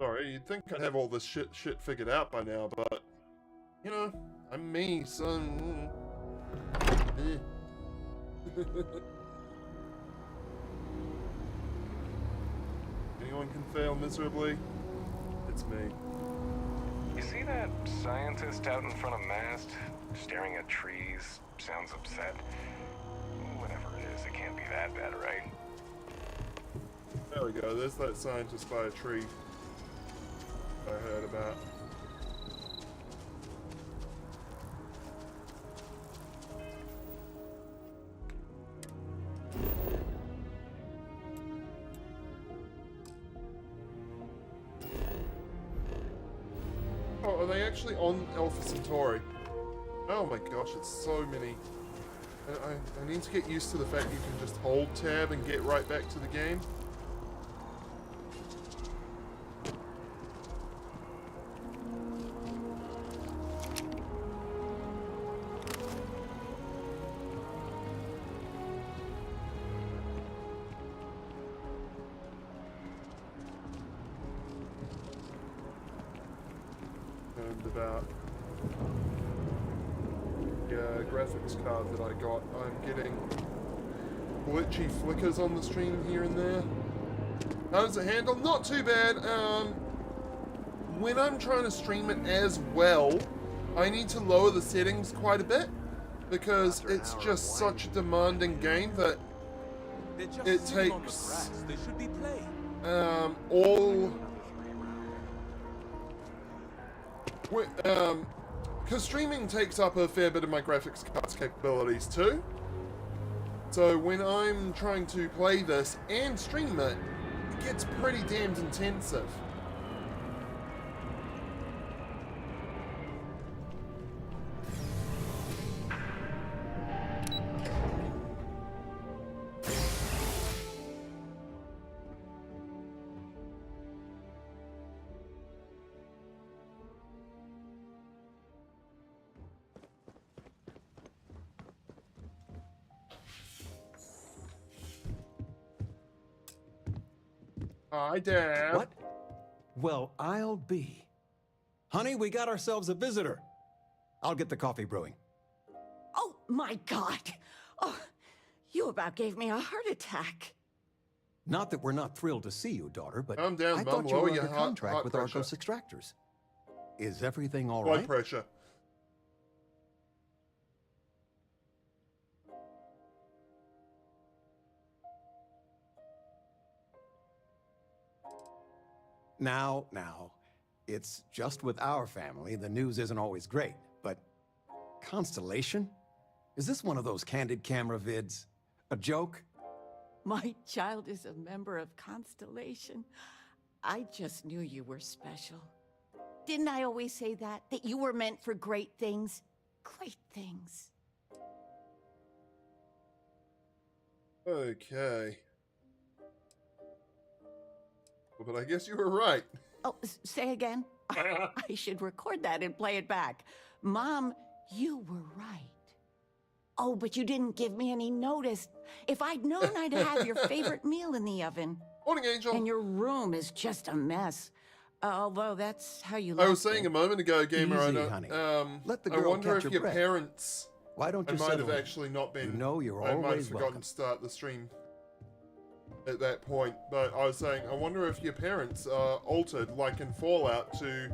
Sorry, you'd think I'd have all this shit figured out by now, but you know, I'm me, so. Anyone can fail miserably. It's me. You see that scientist out in front of mast, staring at trees, sounds upset? Whatever it is, it can't be that bad, right? There we go, there's that scientist by a tree I heard about. Oh, are they actually on Alpha Centauri? Oh my gosh, it's so many. I need to get used to the fact you can just hold tab and get right back to the game. About the graphics card that I got. I'm getting glitchy flickers on the stream here and there. How does it handle? Not too bad. When I'm trying to stream it as well, I need to lower the settings quite a bit because it's just such a demanding game that it takes all. Because streaming takes up a fair bit of my graphics card's capabilities too. So when I'm trying to play this and stream it, it gets pretty damned intensive. Hi, Dad. What? Well, I'll be. Honey, we got ourselves a visitor. I'll get the coffee brewing. Oh, my God. Oh, you about gave me a heart attack. Not that we're not thrilled to see you, daughter, but Calm down, I Mum. thought you Lower were your under contract heart with pressure. Argos Extractors. Is everything all Blood right? pressure. Now, it's just with our family. The news isn't always great, but Constellation? Is this one of those candid camera vids? A joke? My child is a member of Constellation. I just knew you were special. Didn't I always say that? That you were meant for great things? Great things. Okay. Well, but I guess you were right. Oh, say again? I should record that and play it back. Mom, you were right. Oh, but you didn't give me any notice. If I'd known I'd have your favorite meal in the oven. Morning, Angel. And your room is just a mess. Although that's how you I was left saying it. a moment ago, Gamer, I Easy, don't, honey. I Let the girl wonder catch if her your breath. parents... Why don't I you might settle have in? actually not been... You know you're I might have always forgotten welcome. to start the stream at that point. But I was saying, I wonder if your parents are altered, like in Fallout, to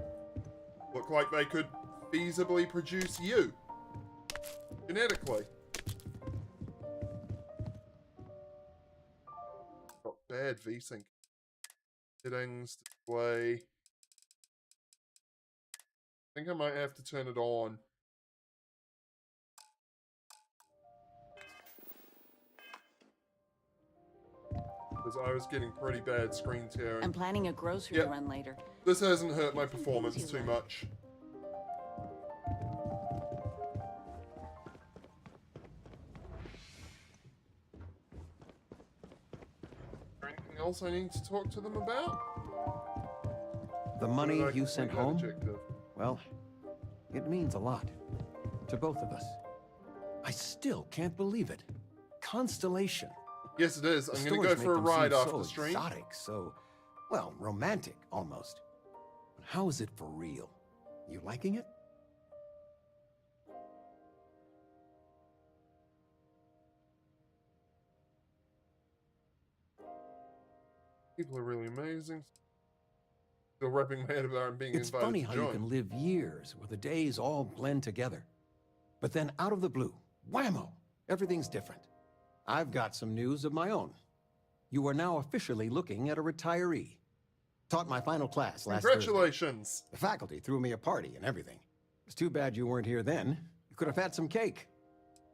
look like they could feasibly produce you. Genetically. Got bad VSync. Settings, display. I think I might have to turn it on. Because I was getting pretty bad screen tearing. I'm planning a grocery Yep. run later. This hasn't hurt my performance too much. Anything else I need to talk to them about? The Or money did I you complete sent that home? objective? Well, it means a lot. To both of us. I still can't believe it. Constellation. Yes, it is. The I'm going to stories go for a make them ride seem after so the stream. exotic, so, well, romantic, almost. How is it for real? You liking it? People are really amazing. Still rapping my head about being It's invited funny to how join. you can live years where the days all blend together. But then out of the blue, whammo, everything's different. I've got some news of my own. You are now officially looking at a retiree. Taught my final class last Thursday. Congratulations! The faculty threw me a party and everything. It's too bad you weren't here then. You could have had some cake.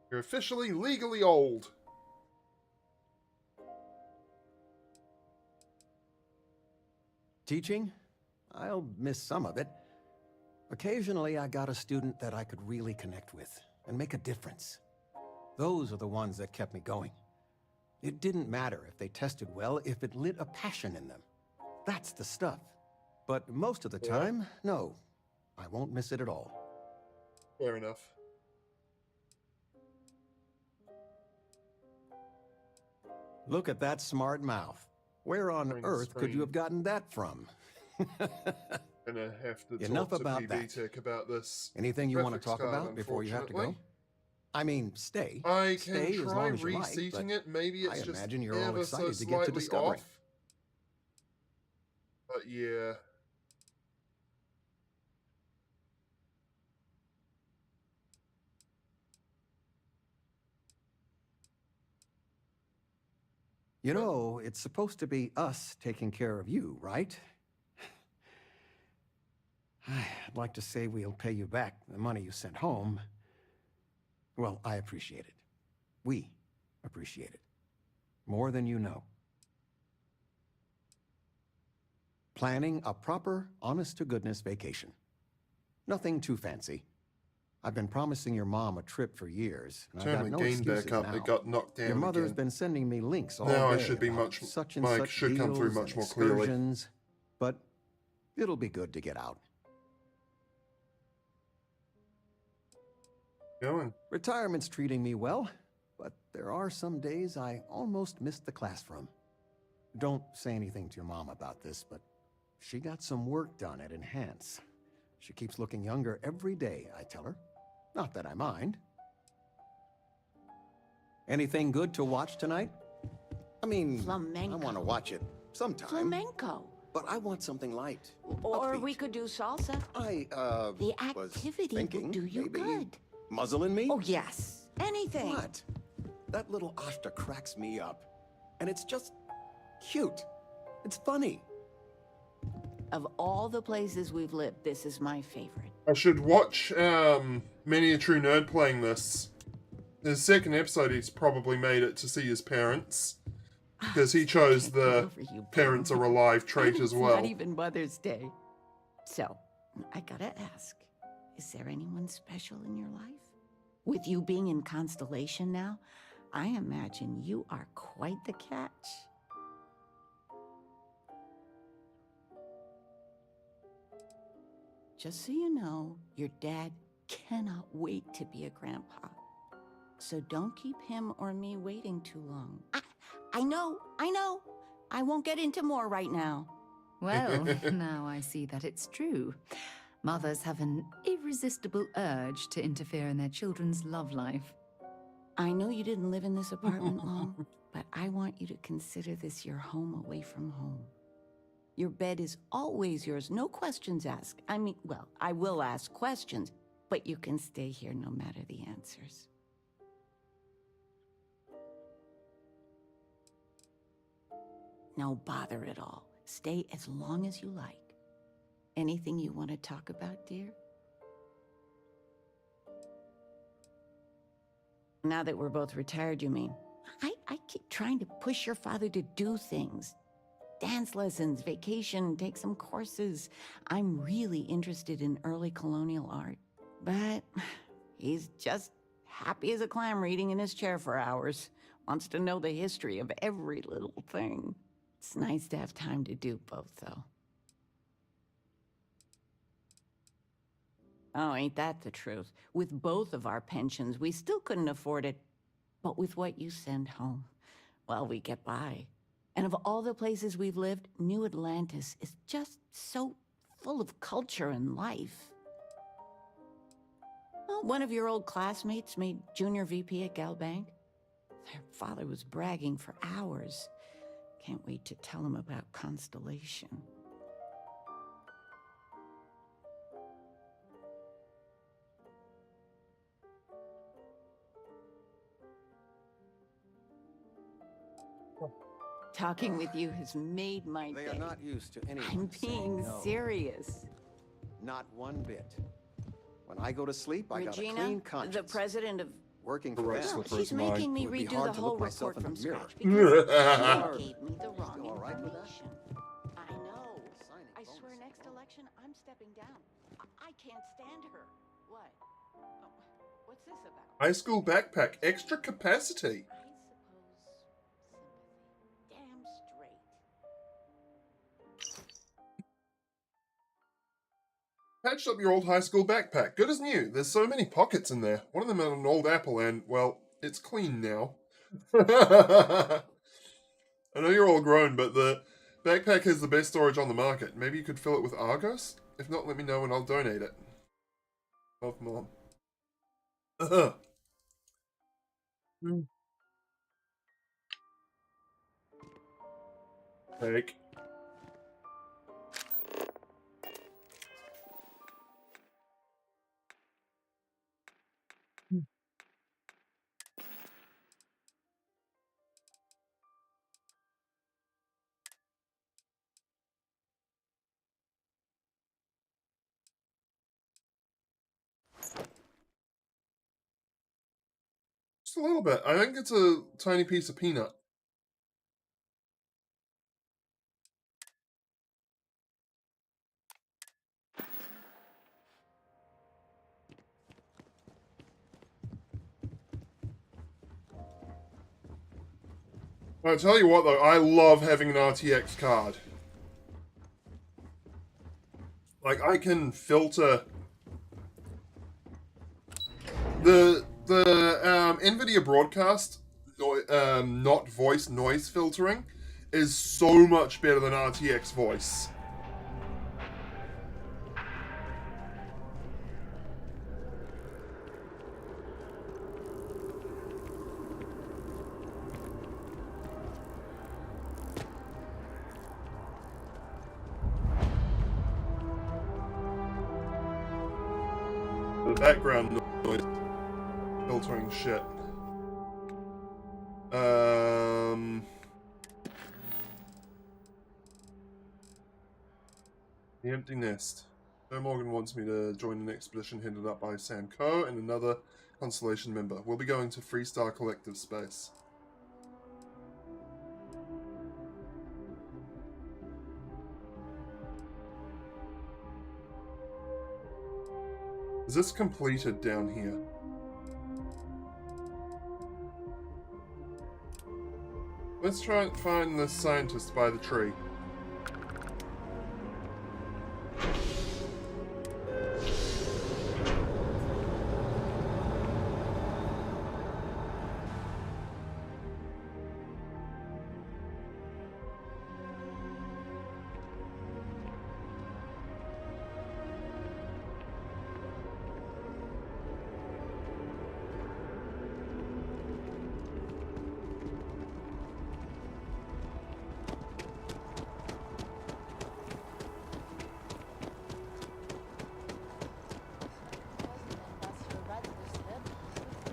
You're officially legally old. Teaching? I'll miss some of it. Occasionally, I got a student that I could really connect with and make a difference. Those are the ones that kept me going. It didn't matter if they tested well, if it lit a passion in them. That's the stuff. But most of the time, no. I won't miss it at all. Fair enough. Look at that smart mouth. Where on Green earth could you screen. have gotten that from? Gonna have to Enough talk to about PB that. Tech about this. Anything you want to graphics talk card, about before you have to go? unfortunately. I mean, stay. I Stay can as try long as you like, reseating but it. Maybe it's I just imagine you're all ever so excited to get to slightly discovering. off. But yeah. You know, it's supposed to be us taking care of you, right? I'd like to say we'll pay you back the money you sent home. Well, I appreciate it. We appreciate it. More than you know. Planning a proper, honest-to-goodness vacation. Nothing too fancy. I've been promising your mom a trip for years, and I've Turn got my no gain excuses back up. now. It got knocked down Your mother's again. been sending me links all Now day I should be about much. such and Mike such should come through deals much and more clearly. excursions, but it'll be good to get out. Going. Retirement's treating me well, but there are some days I almost missed the classroom. Don't say anything to your mom about this, but she got some work done at Enhance. She keeps looking younger every day, I tell her. Not that I mind. Anything good to watch tonight? I mean, Flamenco. I want to watch it sometime. Flamenco. But I want something light. Or upbeat. we could do salsa. was The activity thinking will do you maybe good. Muzzling me? Oh, yes. Anything. What? That little Ashta cracks me up. And it's just cute. It's funny. Of all the places we've lived, this is my favorite. I should watch Many a True Nerd playing this. His second episode, he's probably made it to see his parents. Because he chose Can't the get over you, parents Bob. are alive trait And as it's well. Not even Mother's Day. So, I gotta ask, is there anyone special in your life? With you being in Constellation now, I imagine you are quite the catch. Just so you know, your dad cannot wait to be a grandpa. So don't keep him or me waiting too long. I know. I won't get into more right now. Well, now I see that it's true. Mothers have an irresistible urge to interfere in their children's love life. I know you didn't live in this apartment long, but I want you to consider this your home away from home. Your bed is always yours, no questions asked. I mean, well, I will ask questions, but you can stay here no matter the answers. No bother at all. Stay as long as you like. Anything you want to talk about, dear? Now that we're both retired, you mean? I keep trying to push your father to do things. Dance lessons, vacation, take some courses. I'm really interested in early colonial art. But he's just happy as a clam reading in his chair for hours. Wants to know the history of every little thing. It's nice to have time to do both, though. Oh, ain't that the truth? With both of our pensions, we still couldn't afford it. But with what you send home, well, we get by. And of all the places we've lived, New Atlantis is just so full of culture and life. Well, one of your old classmates made junior VP at Galbank. Their father was bragging for hours. Can't wait to tell him about Constellation. Talking with you has made my They day. are not used to anyone I'm saying being no. serious. Not one bit. When I go to sleep, I got a clean Regina, conscience. the president of... Working for Correct. them. Well, Slippery she's as mine. making me It would be redo hard the to whole look myself report in the from mirror. scratch because Hard. she gave me the wrong all right with that? information. I know. Signing I swear bonus. next election, I'm stepping down. I can't stand her. What? Oh, what's this about? High school backpack, extra capacity. I suppose sympathy. Damn straight. Patched up your old high school backpack. Good as new. There's so many pockets in there. One of them had an old apple and, well, it's clean now. I know you're all grown, but the backpack has the best storage on the market. Maybe you could fill it with Argos? If not, let me know and I'll donate it. Love, Mom. Take. Just a little bit. I think it's a tiny piece of peanut. I tell you what though, I love having an RTX card. Like, I can filter the NVIDIA broadcast not voice noise filtering is so much better than RTX voice. The background noise filtering shit. The Empty Nest. Joe Morgan wants me to join an expedition headed up by Sam Coe and another Constellation member. We'll be going to Freestar Collective Space. Is this completed down here? Let's try and find the scientist by the tree.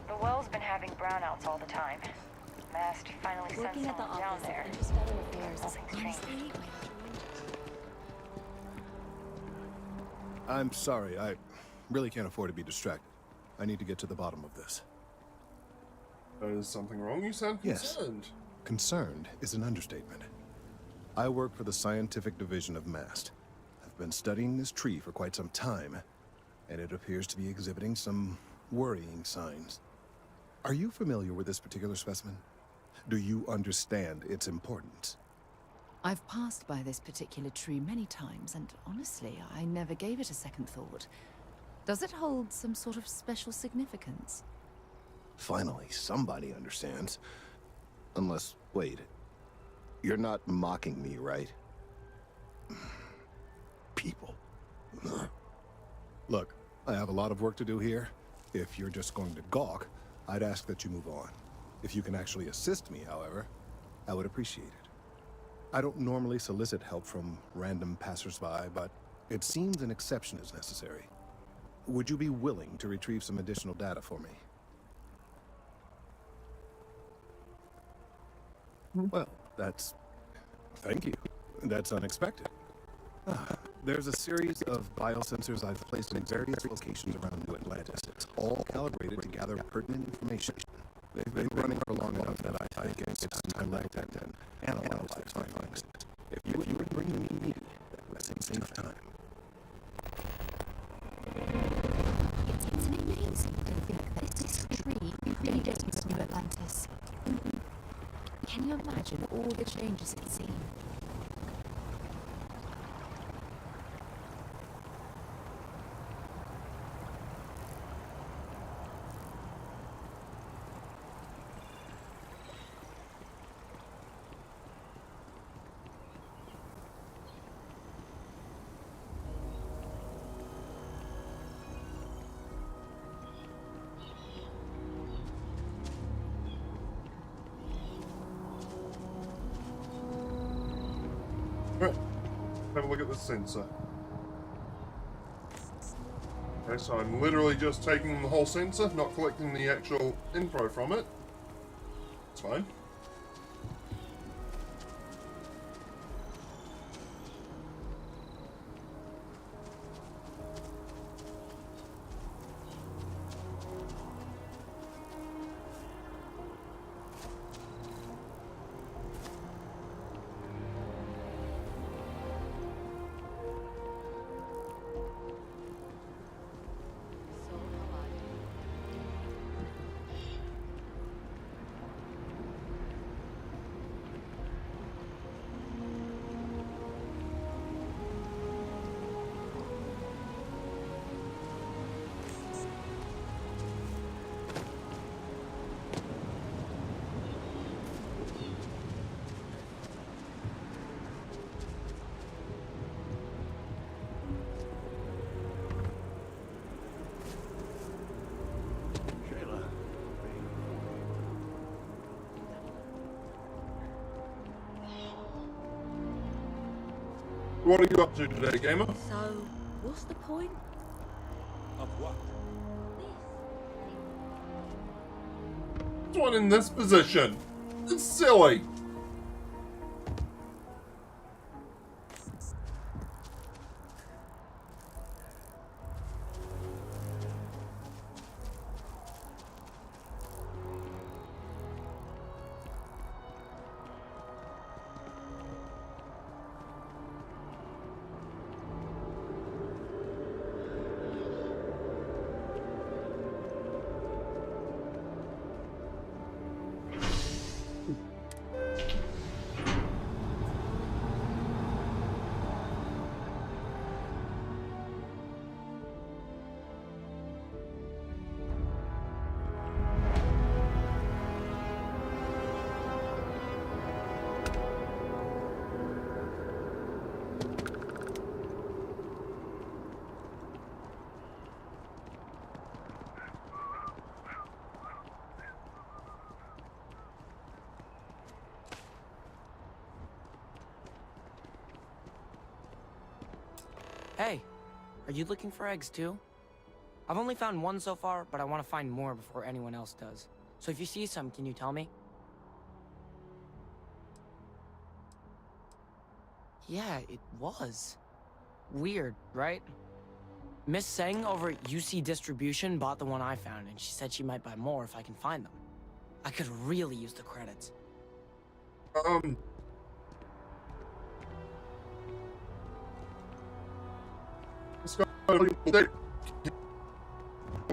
The well's been having brownouts all the time. Mast finally sent Working at the someone down office there. of Interstellar Affairs is Nothing's changed. honestly I'm sorry, I really can't afford to be distracted. I need to get to the bottom of this. Is something wrong? You sound Yes. concerned. Concerned is an understatement. I work for the scientific division of MAST. I've been studying this tree for quite some time, and it appears to be exhibiting some worrying signs. Are you familiar with this particular specimen? Do you understand its importance? I've passed by this particular tree many times, and honestly, I never gave it a second thought. Does it hold some sort of special significance? Finally, somebody understands. Unless, wait. You're not mocking me, right? People. Look, I have a lot of work to do here. If you're just going to gawk, I'd ask that you move on. If you can actually assist me, however, I would appreciate it. I don't normally solicit help from random passersby, but it seems an exception is necessary. Would you be willing to retrieve some additional data for me? Well, thank you. That's unexpected. There's a series of biosensors I've placed in various locations around New Atlantis, all calibrated to gather pertinent information. They've been running for long enough that I think it's time to let and analyze their findings. If you would bring me, that would save time. It's amazing to think that this tree predates New Atlantis. Can you imagine all the changes it's seen? Alright, have a look at the sensor. Okay, so I'm literally just taking the whole sensor, not collecting the actual info from it. It's fine. What are you up to today, gamer? So, what's the point? Of what? This one in this position. It's silly. Hey, are you looking for eggs too? I've only found one so far, but I want to find more before anyone else does. So if you see some, can you tell me? Yeah, it was. Weird, right? Miss Seng over at UC Distribution bought the one I found, and she said she might buy more if I can find them. I could really use the credits.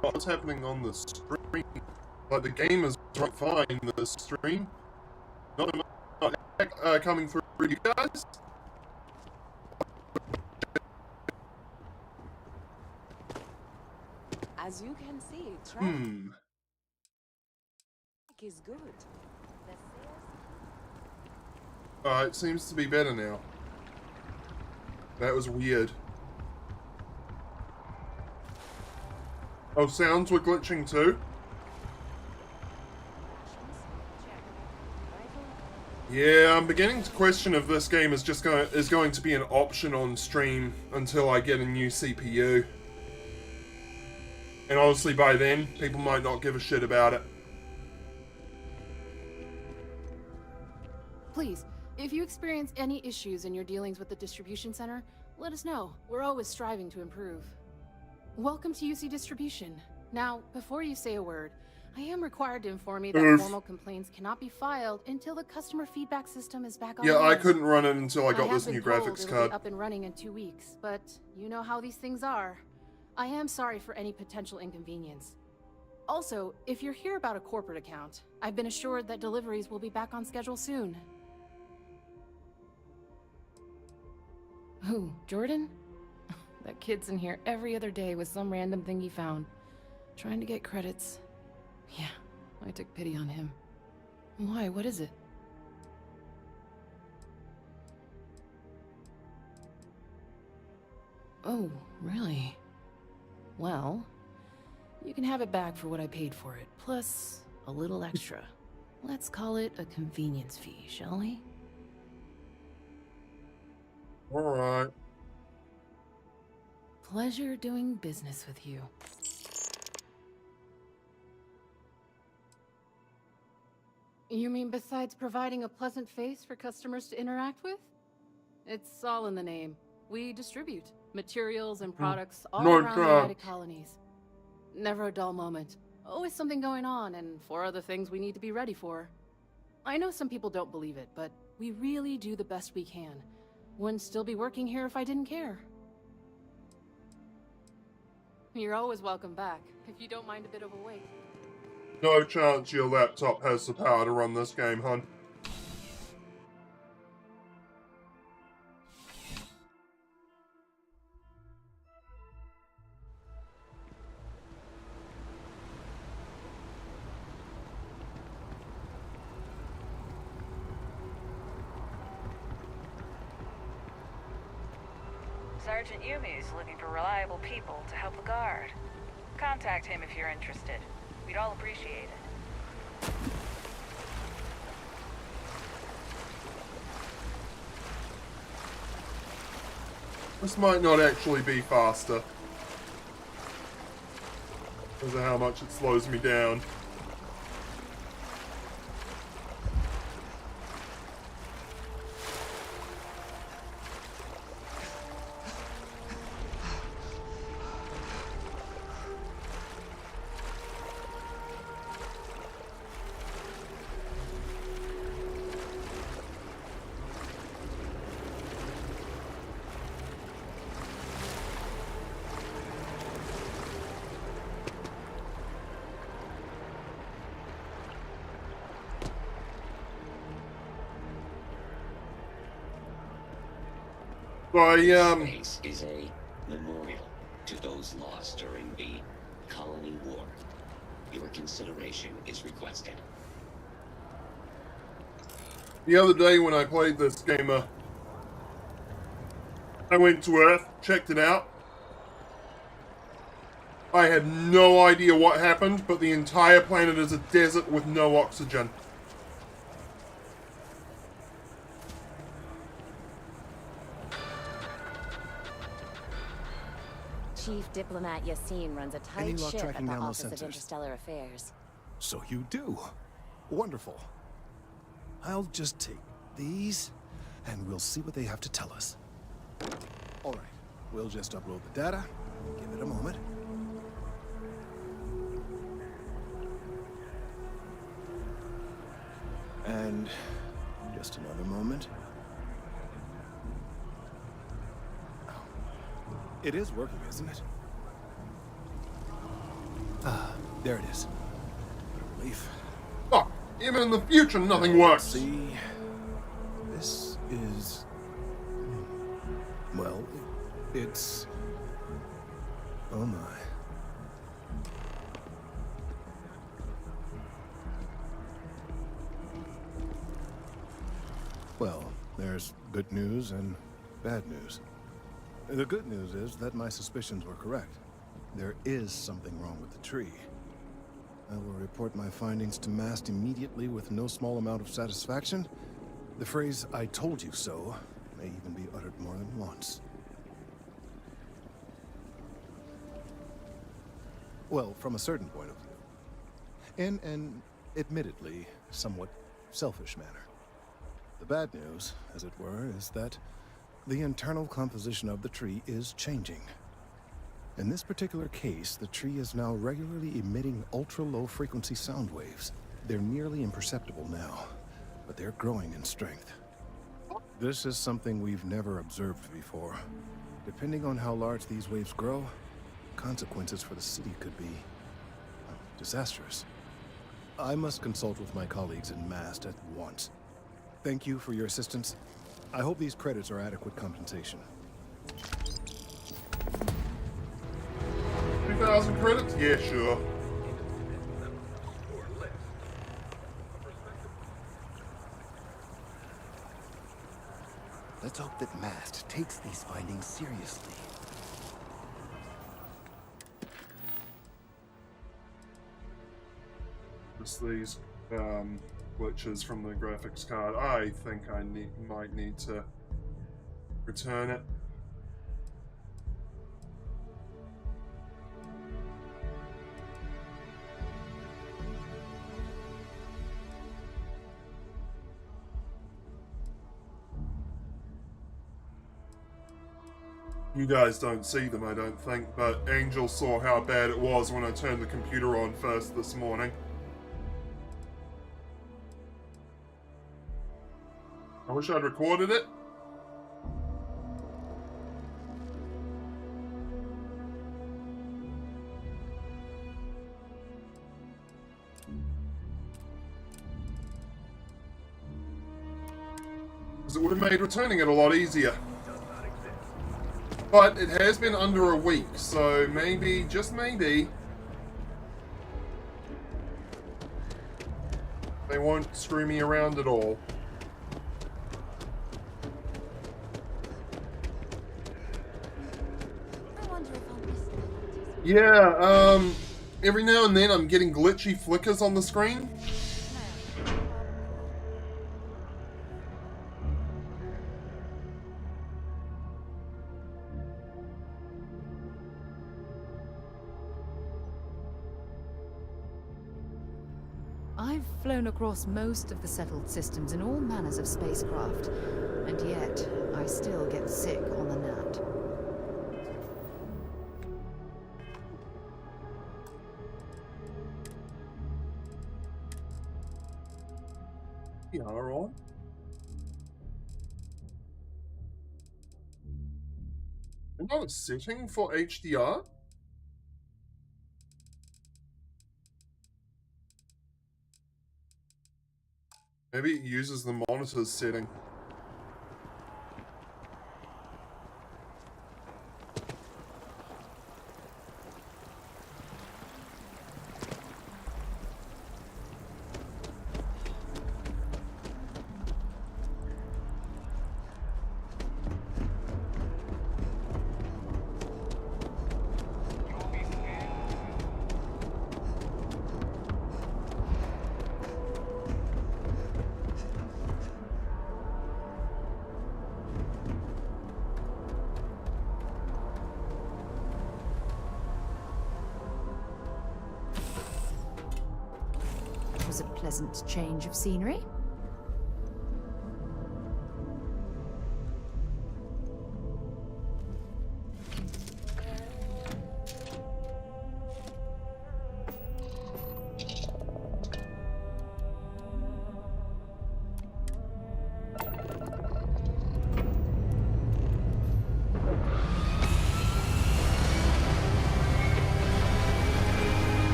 What's happening on the stream? Like, the game is fine, the stream. Not coming through you guys? As you can see, traffic is good. It seems to be better now. That was weird. Oh, sounds were glitching too? Yeah, I'm beginning to question if this game is going to be an option on stream until I get a new CPU. And honestly, by then, people might not give a shit about it. Please, if you experience any issues in your dealings with the distribution center, let us know. We're always striving to improve. Welcome to UC Distribution. Now, before you say a word, I am required to inform you that formal complaints cannot be filed until the customer feedback system is back on. Yeah, I couldn't run it until I got this new graphics it'll card. Be up and running in 2 weeks, but you know how these things are. I am sorry for any potential inconvenience. Also, if you're here about a corporate account, I've been assured that deliveries will be back on schedule soon. Who, Jordan? That kid's in here every other day with some random thing he found, trying to get credits. Yeah, I took pity on him. Why? What is it? Oh, really? Well, you can have it back for what I paid for it, plus a little extra. Let's call it a convenience fee, shall we? Alright. Pleasure doing business with you. You mean besides providing a pleasant face for customers to interact with? It's all in the name. We distribute materials and products all around the United Colonies. Never a dull moment. Always something going on, and 4 other things we need to be ready for. I know some people don't believe it, but we really do the best we can. Wouldn't still be working here if I didn't care. You're always welcome back, if you don't mind a bit of a wait. No chance your laptop has the power to run this game, hon. Sergeant Yumi's looking for reliable people to help the guard. Contact him if you're interested. We'd all appreciate it. This might not actually be faster. Because of how much it slows me down. This is a memorial to those lost during the Colony War. Your consideration is requested. The other day when I played this game, I went to Earth, checked it out. I had no idea what happened, but the entire planet is a desert with no oxygen. Chief Diplomat Yassine runs a tight ship at the Office of Interstellar Affairs. So you do. Wonderful. I'll just take these, and we'll see what they have to tell us. All right, we'll just upload the data. Give it a moment. And just another moment. It is working, isn't it? Ah, there it is. What a relief. Fuck! Even in the future, nothing Let's works! see. This is... Well, it's... Oh my. Well, there's good news and bad news. The good news is that my suspicions were correct. There is something wrong with the tree. I will report my findings to Mast immediately with no small amount of satisfaction. The phrase, "I told you so," may even be uttered more than once. Well, from a certain point of view. In an, admittedly, somewhat selfish manner. The bad news, as it were, is that the internal composition of the tree is changing. In this particular case, the tree is now regularly emitting ultra-low frequency sound waves. They're nearly imperceptible now, but they're growing in strength. This is something we've never observed before. Depending on how large these waves grow, consequences for the city could be disastrous. I must consult with my colleagues in Mast at once. Thank you for your assistance. I hope these credits are adequate compensation. 2,000 credits? Yeah, sure. Let's hope that Mast takes these findings seriously. Just these glitches from the graphics card. I think I might need to return it. You guys don't see them, I don't think, but Angel saw how bad it was when I turned the computer on first this morning. I wish I'd recorded it. Because it would have made returning it a lot easier. But it has been under a week, so maybe, just maybe, they won't screw me around at all. Yeah, every now and then I'm getting glitchy flickers on the screen. I've flown across most of the settled systems in all manners of spacecraft, and yet I still get sick on the gnat. HDR on? Another setting for HDR? Maybe it uses the monitor's setting. A pleasant change of scenery.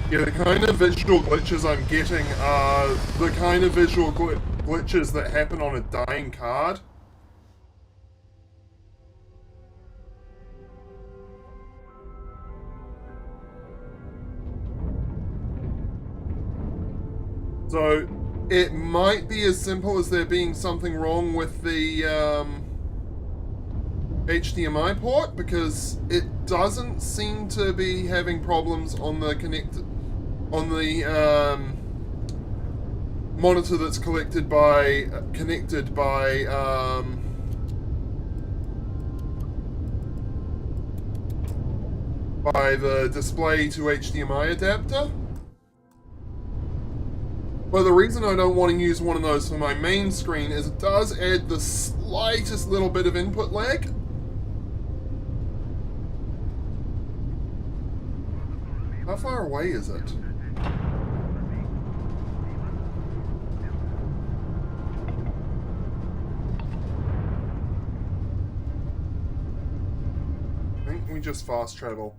Yeah, the kind of visual glitches I'm getting are the kind of visual glitches that happen on a dying card. So, it might be as simple as there being something wrong with the HDMI port because it doesn't seem to be having problems on the monitor that's connected by the display to HDMI adapter. But the reason I don't want to use one of those for my main screen is it does add the slightest little bit of input lag. How far away is it? I think we just fast travel.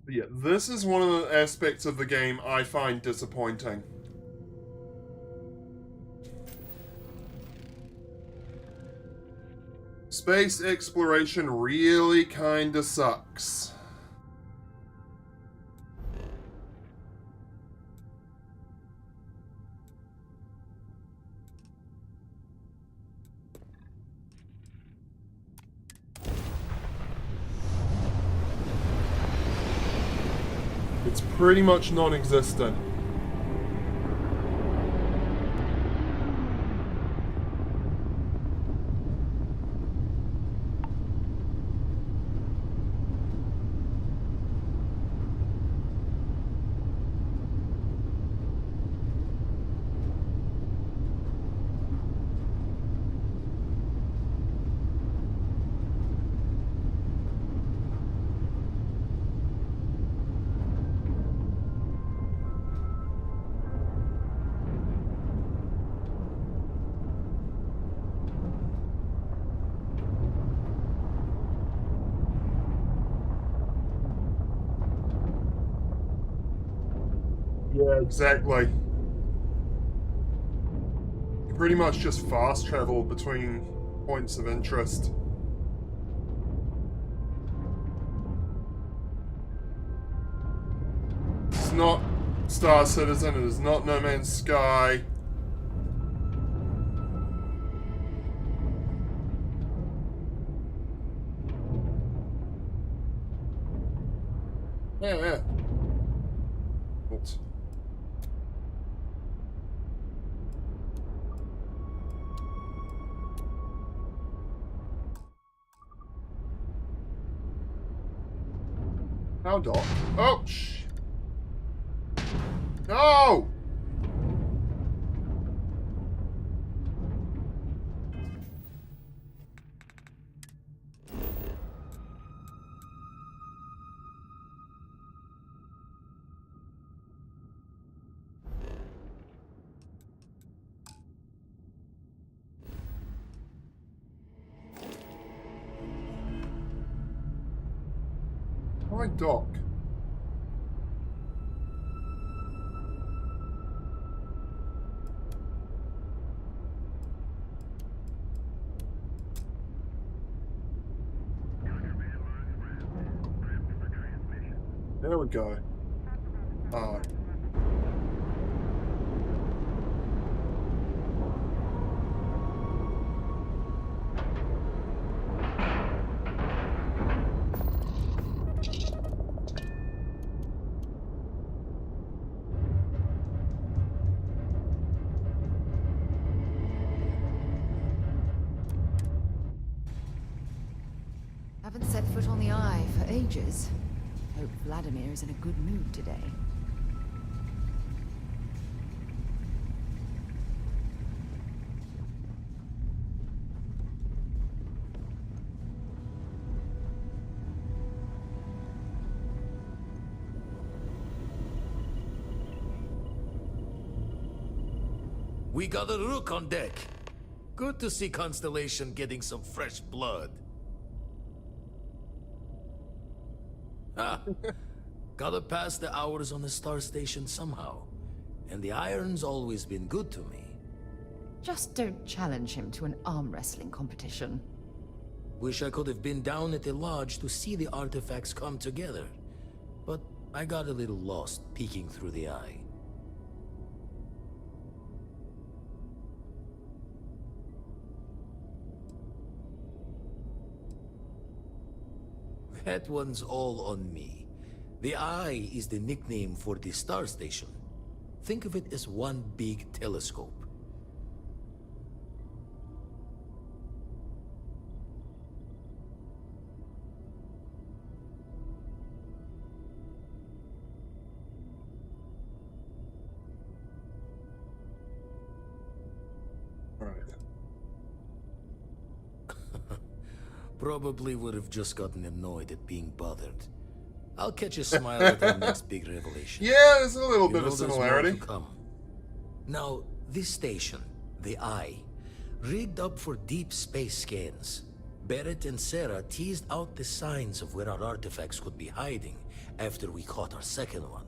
But yeah, this is one of the aspects of the game I find disappointing. Space exploration really kinda sucks. It's pretty much non-existent. Yeah, exactly. You pretty much just fast travel between points of interest. It's not Star Citizen, it is not No Man's Sky. Yeah. Oops. How dark? Oh, shh. No! Why dock? There we go. Haven't set foot on the Eye for ages. Hope Vladimir is in a good mood today. We got a rook on deck. Good to see Constellation getting some fresh blood. Ah, gotta pass the hours on the star station somehow. And the Iron's always been good to me. Just don't challenge him to an arm wrestling competition. Wish I could have been down at the lodge to see the artifacts come together. But I got a little lost peeking through the Eye. That one's all on me. The Eye is the nickname for the star station. Think of it as one big telescope. Probably would have just gotten annoyed at being bothered. I'll catch a smile at our next big revelation. Yeah, there's a little bit of there's more similarity. to come. Now, this station, the Eye, rigged up for deep space scans. Barrett and Sarah teased out the signs of where our artifacts could be hiding after we caught our second one.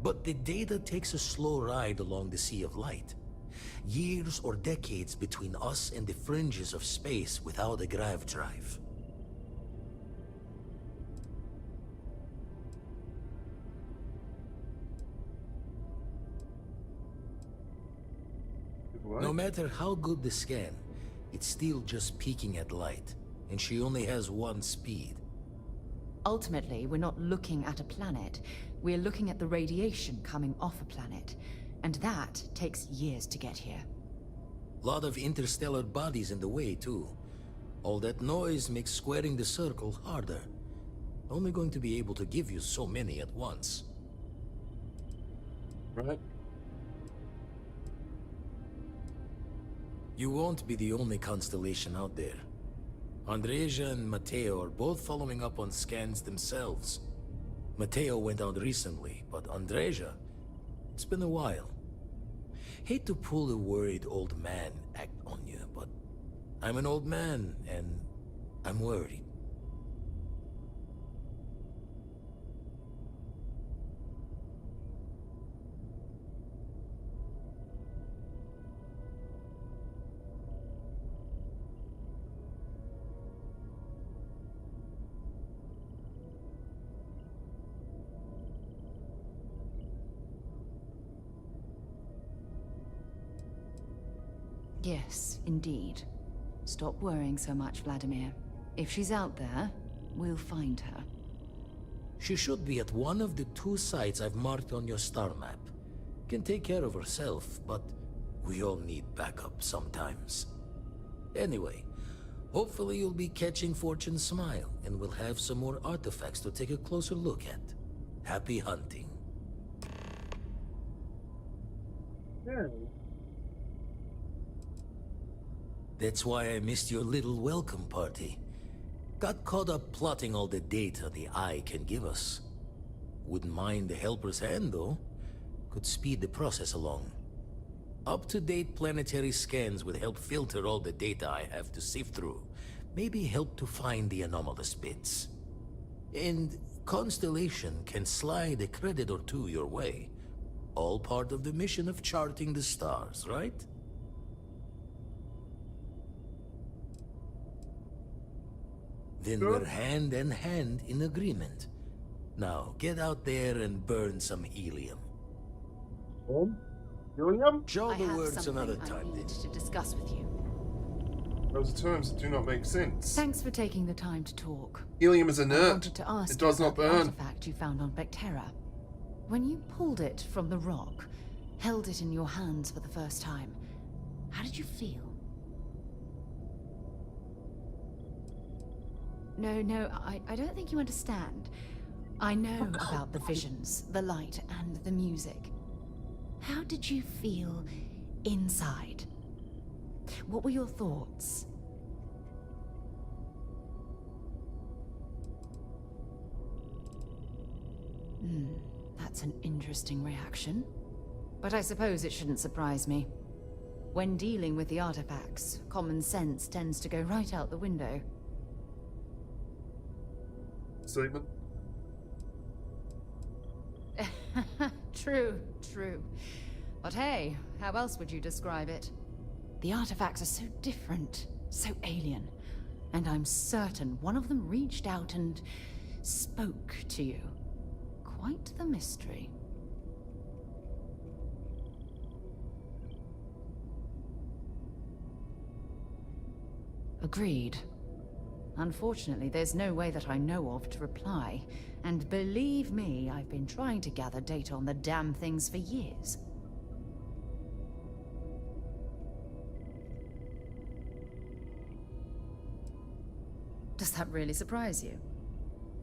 But the data takes a slow ride along the Sea of Light. Years or decades between us and the fringes of space without a grav drive. No matter how good the scan, it's still just peeking at light, and she only has one speed. Ultimately, we're not looking at a planet. We're looking at the radiation coming off a planet. And that takes years to get here. Lot of interstellar bodies in the way, too. All that noise makes squaring the circle harder. Only going to be able to give you so many at once. Right. You won't be the only constellation out there. Andreja and Matteo are both following up on scans themselves. Matteo went out recently, but Andreja, it's been a while. Hate to pull a worried old man act on you, but I'm an old man, and I'm worried. Yes, indeed. Stop worrying so much, Vladimir. If she's out there, we'll find her. She should be at one of the 2 sites I've marked on your star map. Can take care of herself, but we all need backup sometimes. Anyway, hopefully you'll be catching Fortune's smile, and we'll have some more artifacts to take a closer look at. Happy hunting. Yeah. That's why I missed your little welcome party. Got caught up plotting all the data the Eye can give us. Wouldn't mind the helper's hand, though. Could speed the process along. Up-to-date planetary scans would help filter all the data I have to sift through. Maybe help to find the anomalous bits. And Constellation can slide a credit or 2 your way. All part of the mission of charting the stars, right? Then we're hand in hand in agreement. Now, get out there and burn some helium. Helium? Show I the have words another something time, I need to discuss with you. Those are terms that do not make sense. Thanks for taking the time to talk. Helium is I inert. wanted to ask It does you not about the burn. artifact you found on Bactera. When you pulled it from the rock, held it in your hands for the first time, how did you feel? No, I don't think you understand. I know about the visions, the light, and the music. How did you feel inside? What were your thoughts? That's an interesting reaction. But I suppose it shouldn't surprise me. When dealing with the artifacts, common sense tends to go right out the window. Statement. True. But hey, how else would you describe it? The artifacts are so different, so alien. And I'm certain one of them reached out and spoke to you. Quite the mystery. Agreed. Unfortunately, there's no way that I know of to reply. And believe me, I've been trying to gather data on the damn things for years. Does that really surprise you?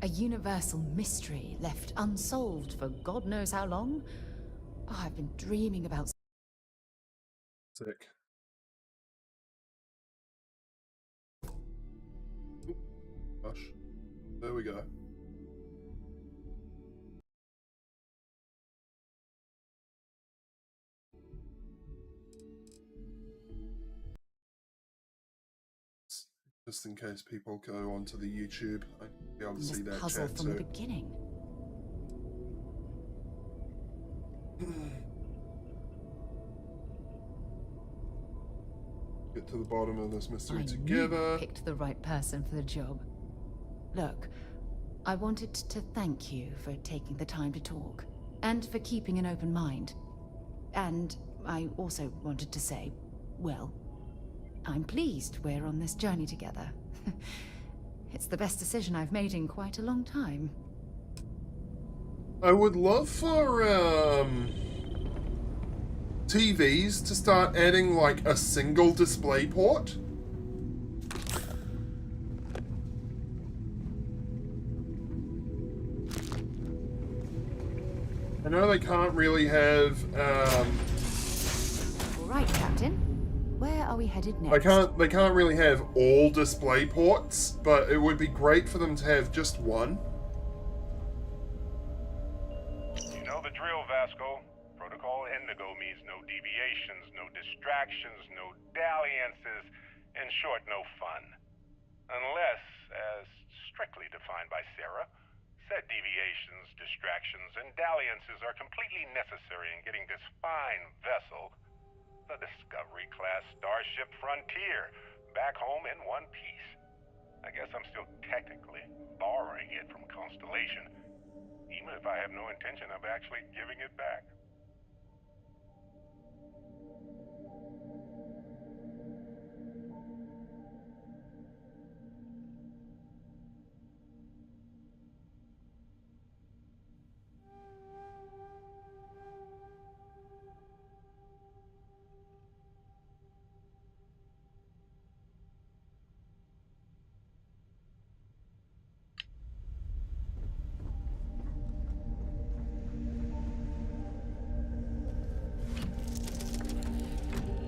A universal mystery left unsolved for God knows how long? Oh, I've been dreaming about... Sick. Gosh. There we go. Just in case people go onto the YouTube, I can be able to see that puzzle chat from too. the beginning. Get to the bottom of this mystery I together. I picked the right person for the job. Look, I wanted to thank you for taking the time to talk, and for keeping an open mind. And I also wanted to say, well, I'm pleased we're on this journey together. It's the best decision I've made in quite a long time. I would love for TVs to start adding like a single display port. I know they can't really have All right, Captain. Where are we headed next? they can't really have all display ports, but it would be great for them to have just one. You know the drill, Vasco. Protocol Indigo means no deviations, no distractions, no dalliances, in short, no fun. Unless, as strictly defined by Sarah, said deviations, distractions, and dalliances are completely necessary in getting this fine vessel, the Discovery-class Starship Frontier, back home in one piece. I guess I'm still technically borrowing it from Constellation, even if I have no intention of actually giving it back.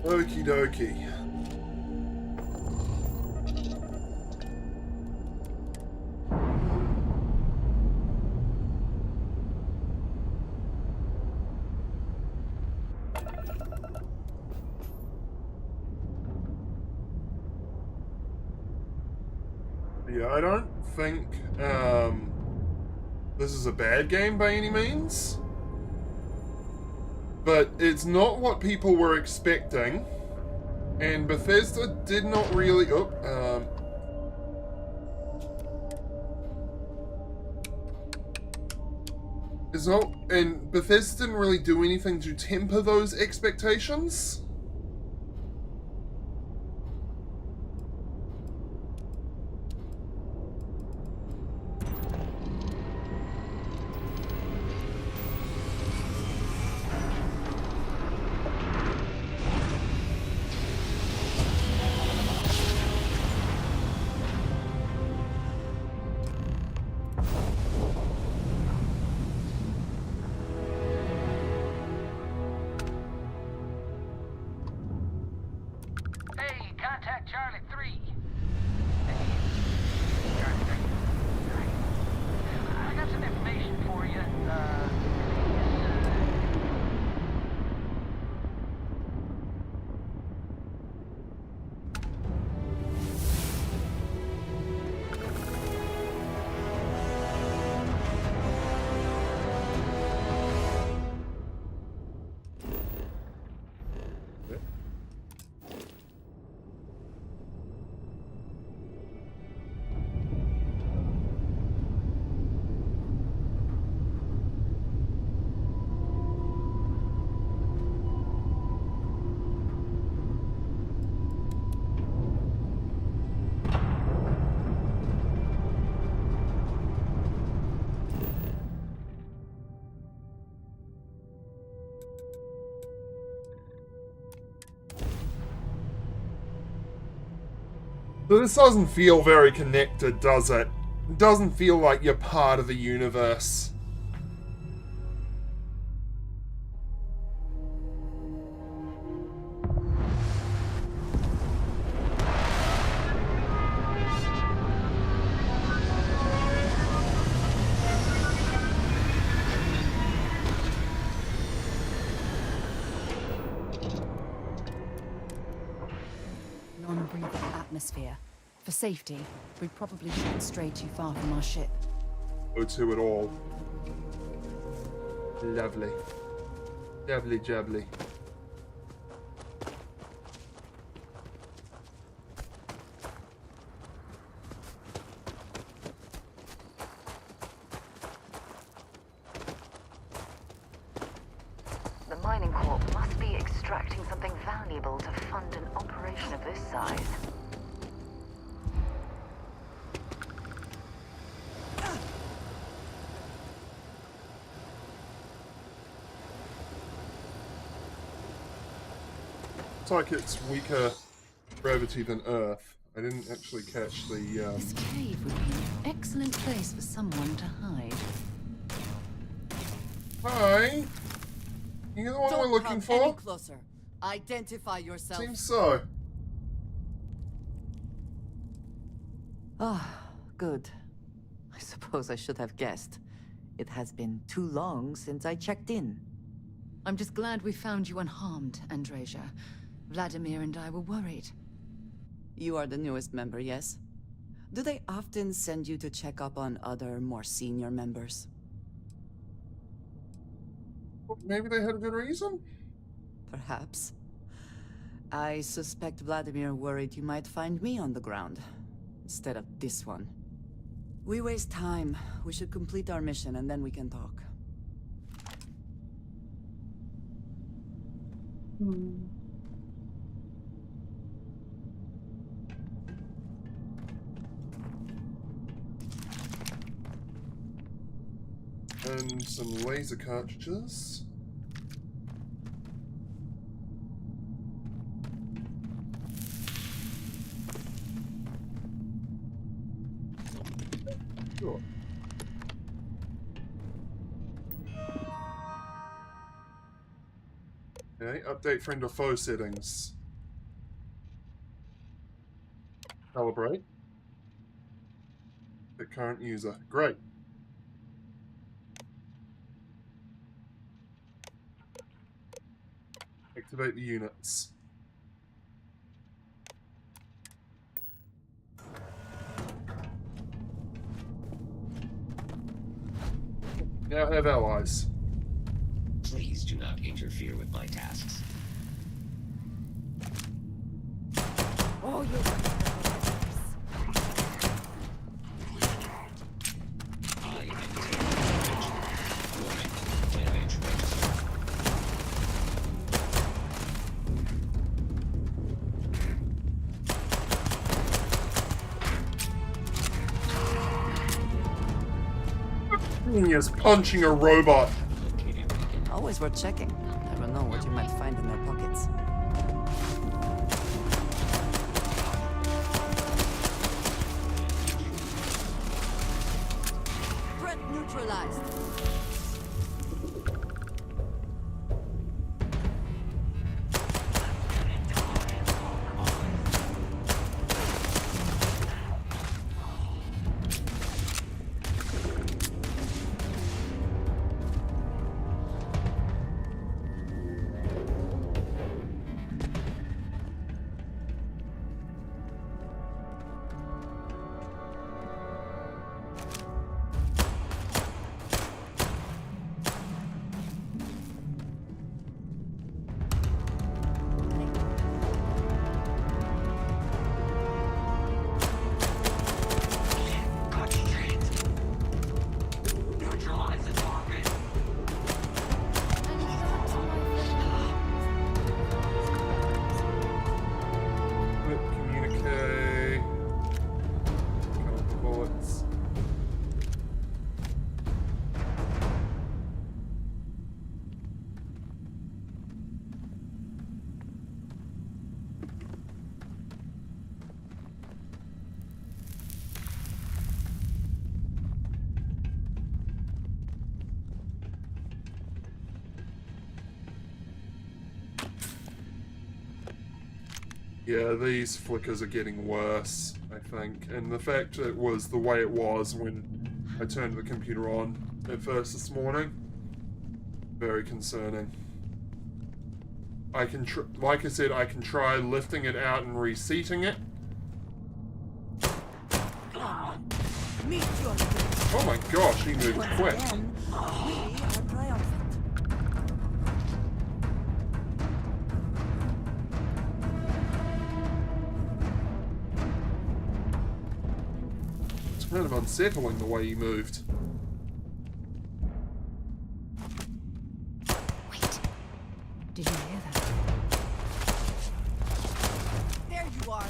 Okie dokie. Yeah, I don't think this is a bad game by any means. But it's not what people were expecting, and Bethesda did not really. It's not, and Bethesda didn't really do anything to temper those expectations. So this doesn't feel very connected, does it? It doesn't feel like you're part of the universe. Non-breathable atmosphere. For safety, we probably shouldn't stray too far from our ship. O2 at all. Lovely. Jabbly jabbly. The mining corp must be extracting something valuable to fund an operation of this size. Looks like it's weaker gravity than Earth. I didn't actually catch the, This cave would be an excellent place for someone to hide. Hi! You the one we're looking for? Any closer. Identify yourself. Seems so. Ah, good. I suppose I should have guessed. It has been too long since I checked in. I'm just glad we found you unharmed, Andreja. Vladimir and I were worried. You are the newest member, yes? Do they often send you to check up on other, more senior members? Maybe they had a good reason? Perhaps. I suspect Vladimir worried you might find me on the ground, instead of this one. We waste time. We should complete our mission and then we can talk. And some laser cartridges. Sure. Okay, update friend or foe settings. Calibrate. The current user. Great. Activate the units. Now have allies. Please do not interfere with my tasks. Oh, you I am taking damage. Warning, damage registered. Genius punching a robot. always worth checking. Never know what you might find in their pockets. Threat neutralized. Yeah, these flickers are getting worse, I think. And the fact it was the way it was when I turned the computer on at first this morning, very concerning. I can, like I said, I can try lifting it out and reseating it. Oh my gosh, he moved quick. It's kind of unsettling the way he moved. Wait. Did you hear that? There you are.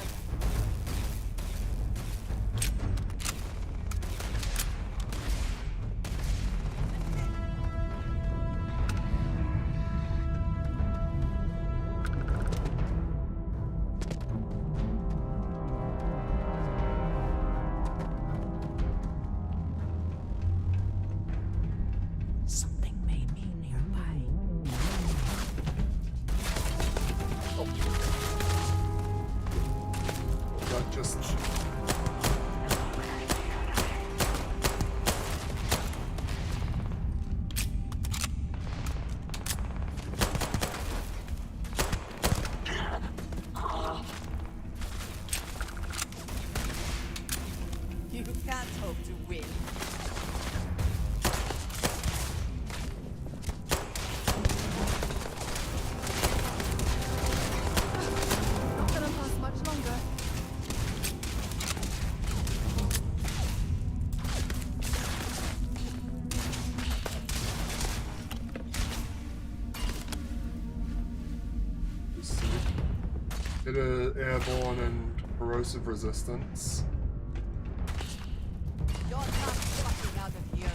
Something may be nearby. That just... You can't hope to win. Not gonna last much longer. It is airborne and corrosive resistance. You're not fucking out of here.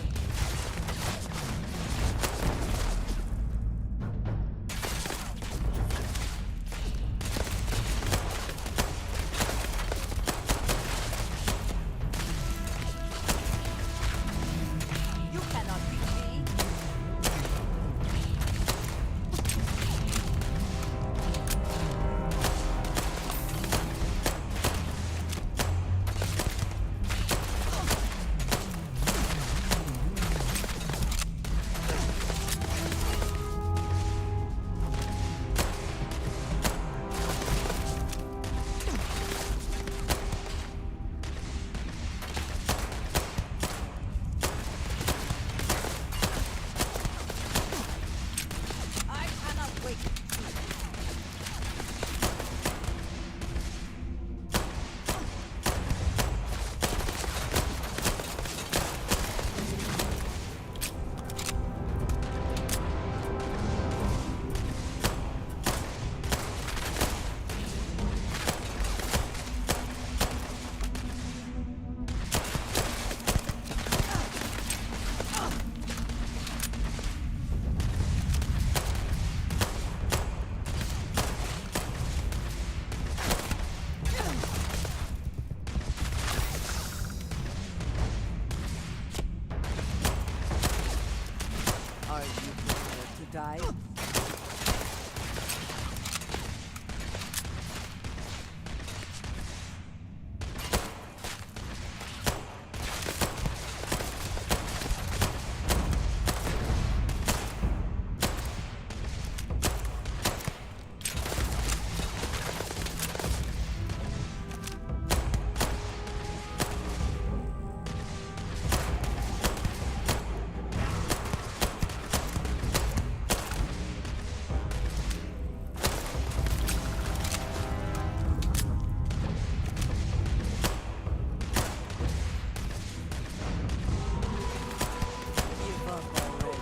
You cannot beat me. I cannot wait. Are you prepared to die? Give up already.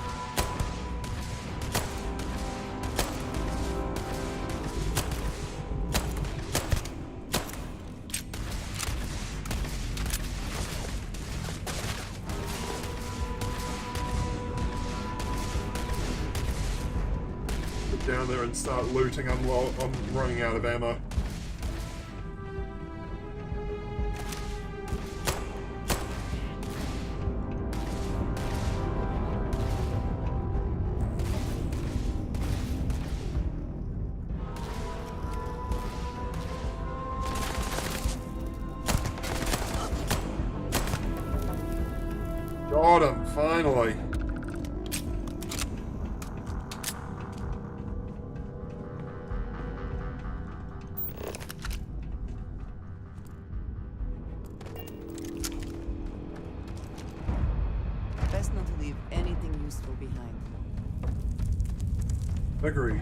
Get down there and start looting. I'm running out of ammo. finally. Best not to leave anything useful behind. Agreed.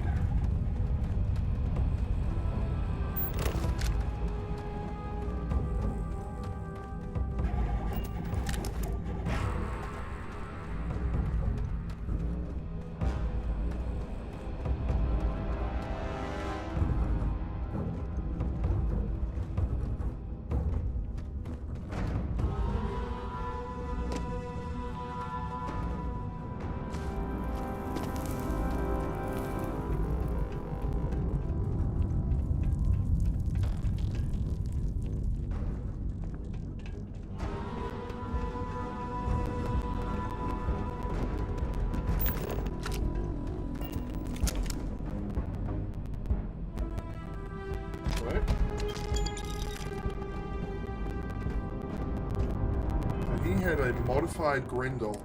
He had a modified Grendel.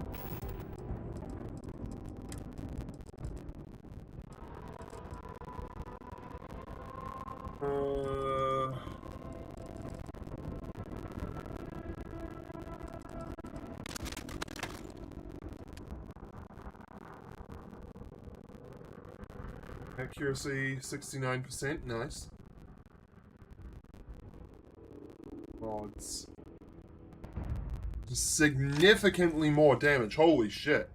Accuracy 69%, nice. Odds. Significantly more damage, holy shit.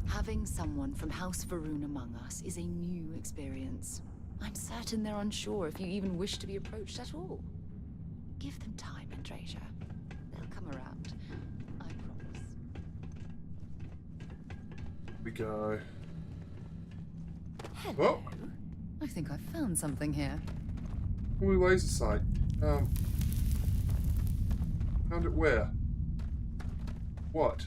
Having someone from House Varun among us is a new experience. I'm certain they're unsure if you even wish to be approached at all. Give them time, Andrasia. They'll come around. I promise. We go. Hello. Oh. I think I found something here. Blue laser sight. Found it where? What?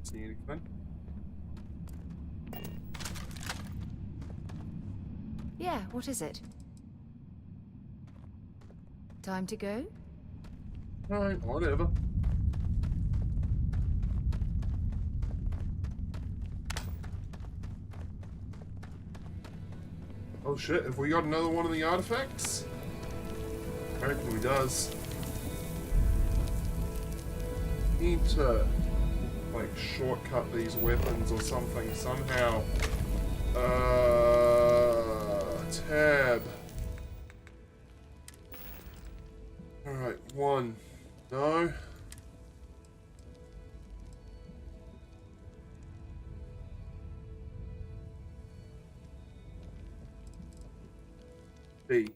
See anything? Yeah, what is it? Time to go? Alright, whatever. Oh shit, have we got another one of the artifacts? Apparently does. Need to like shortcut these weapons or something somehow. Tab. Alright, one. No. B.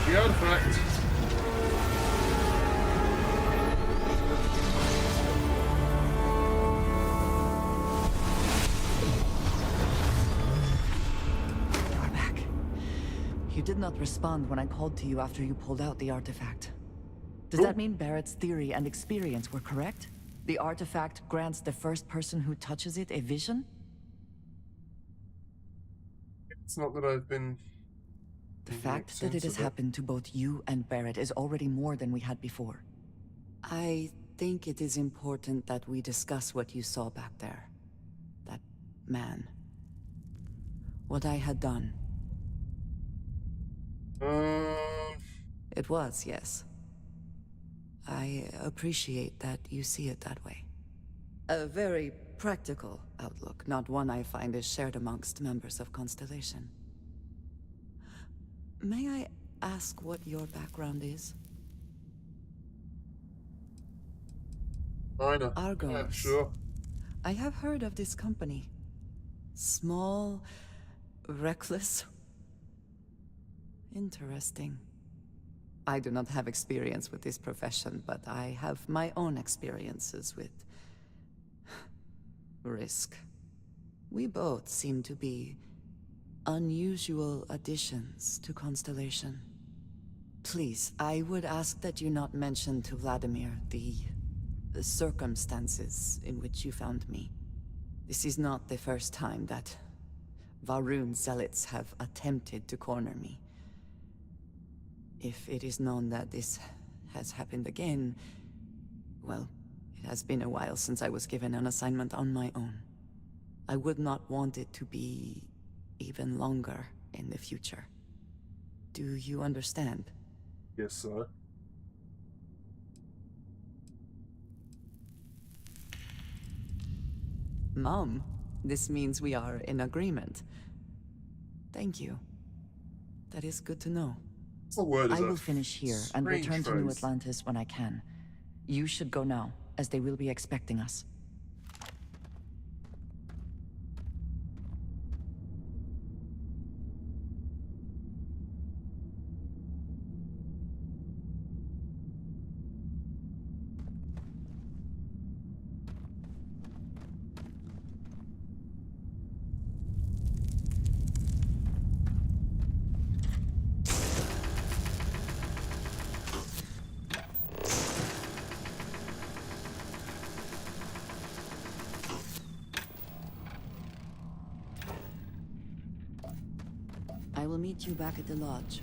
The artifact. You're back. You did not respond when I called to you after you pulled out the artifact. Does that mean Barrett's theory and experience were correct? The artifact grants the first person who touches it a vision? It's not that I've been... The fact that it has happened to both you and Barrett is already more than we had before. I think it is important that we discuss what you saw back there. That man. What I had done. It was, yes. I appreciate that you see it that way. A very practical outlook, not one I find is shared amongst members of Constellation. May I ask what your background is? Argos. Yeah, sure. I have heard of this company. Small, reckless. Interesting. I do not have experience with this profession, but I have my own experiences with risk. We both seem to be unusual additions to Constellation. Please, I would ask that you not mention to Vladimir the circumstances in which you found me. This is not the first time that Varun zealots have attempted to corner me. If it is known that this has happened again, well, it has been a while since I was given an assignment on my own. I would not want it to be even longer in the future. Do you understand? Yes, sir. Mom, this means we are in agreement. Thank you. That is good to know. The word is I will finish here and return to New Atlantis when I can. You should go now, as they will be expecting us. I will meet you back at the lodge.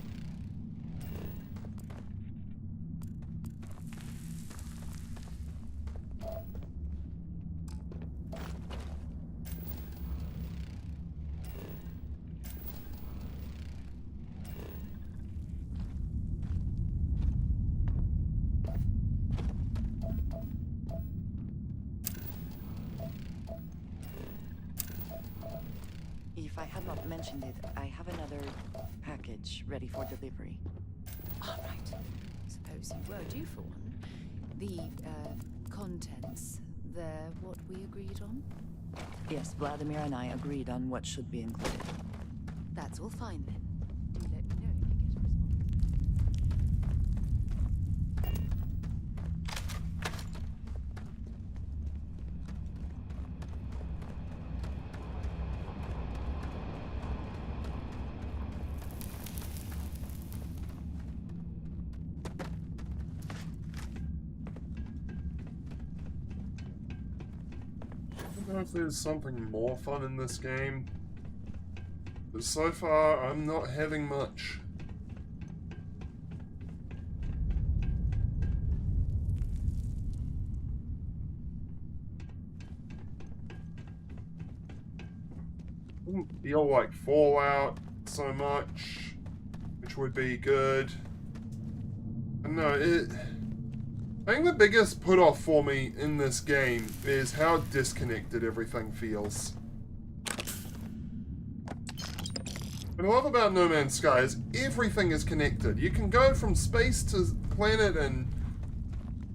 If I had not mentioned it, I have another package ready for delivery. All right. Suppose you were due for one. The, contents, they're what we agreed on? Yes, Vladimir and I agreed on what should be included. That's all fine then. Do let me know if you get a response. I don't know if there's something more fun in this game, but so far I'm not having much. Doesn't feel like Fallout so much, which would be good. I don't know, I think the biggest put-off for me in this game is how disconnected everything feels. What I love about No Man's Sky is everything is connected. You can go from space to planet and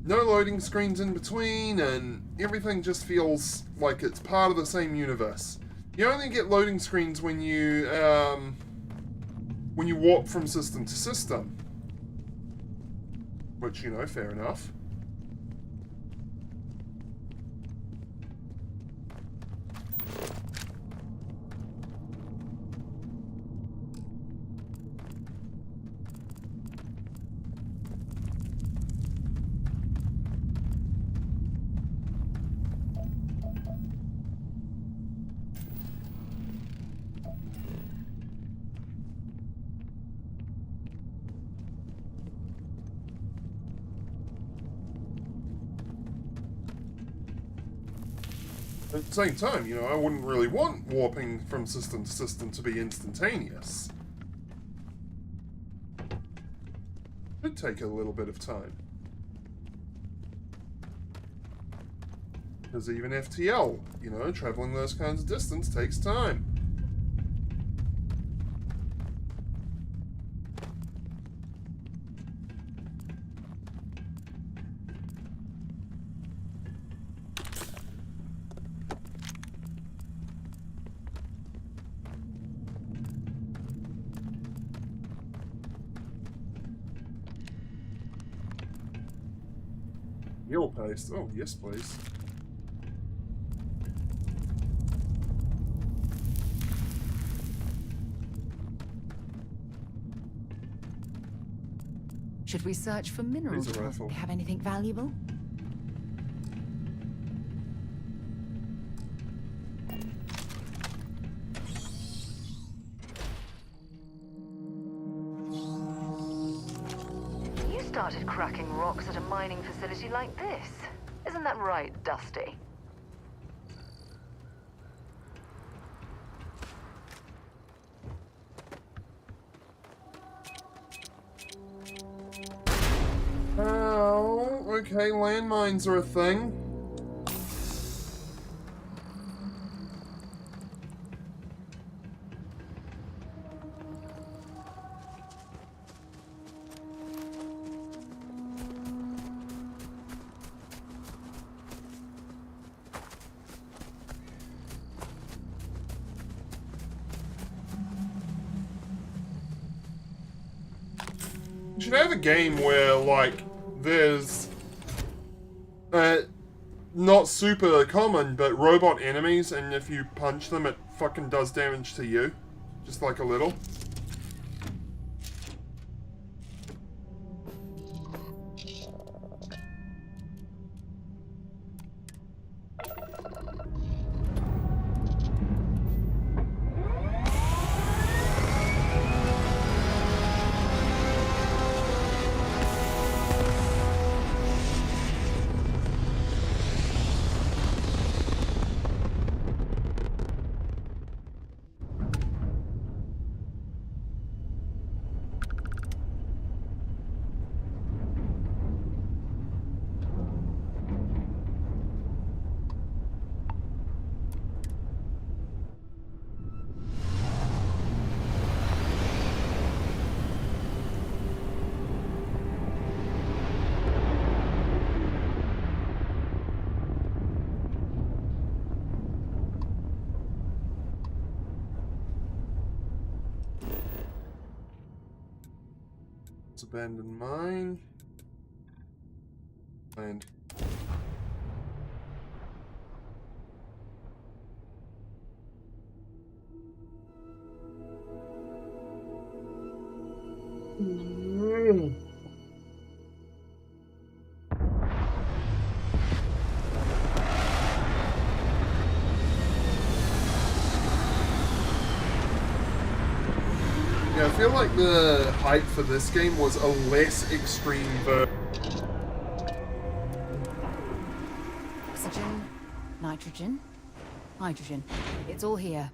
no loading screens in between, and everything just feels like it's part of the same universe. You only get loading screens when you warp from system to system. Which, you know, fair enough. At the same time, you know, I wouldn't really want warping from system to system to be instantaneous. It take a little bit of time. Because even FTL, you know, traveling those kinds of distance takes time. Heal paste. Oh, yes, please. Should we search for minerals? Laser rifle. Do they have anything valuable? You started cracking rocks at a mining facility like this. Isn't that right, Dusty? Oh, okay, landmines are a thing. You should have a game where, like, there's not super common, but robot enemies, and if you punch them, it fucking does damage to you. Just like a little. Abandoned mine. And yeah, I feel like the hype for this game was a less extreme version. Oxygen, nitrogen, hydrogen. It's all here.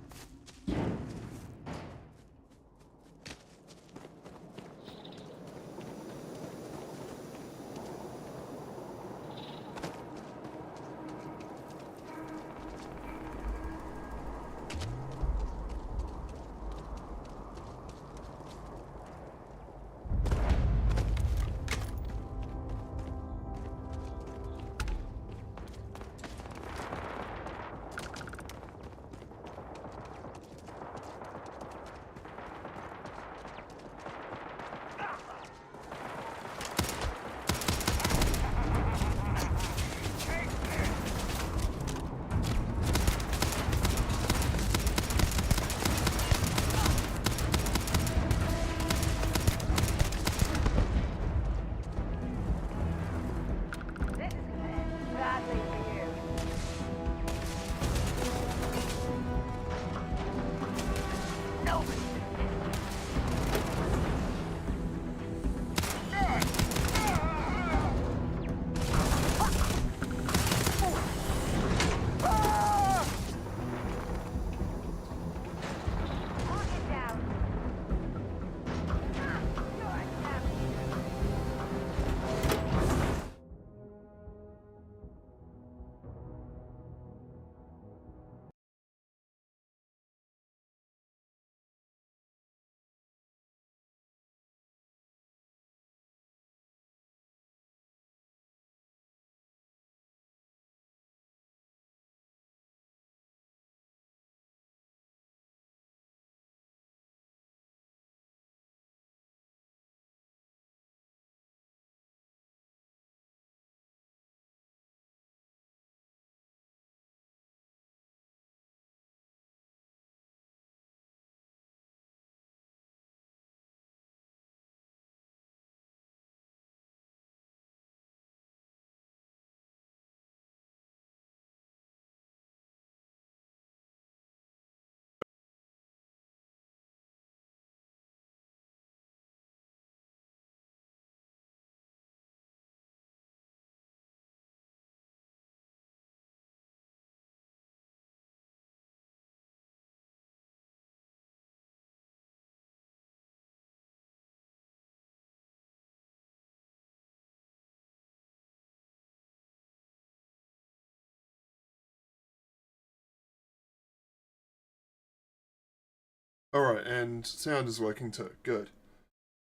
Alright, and sound is working too. Good.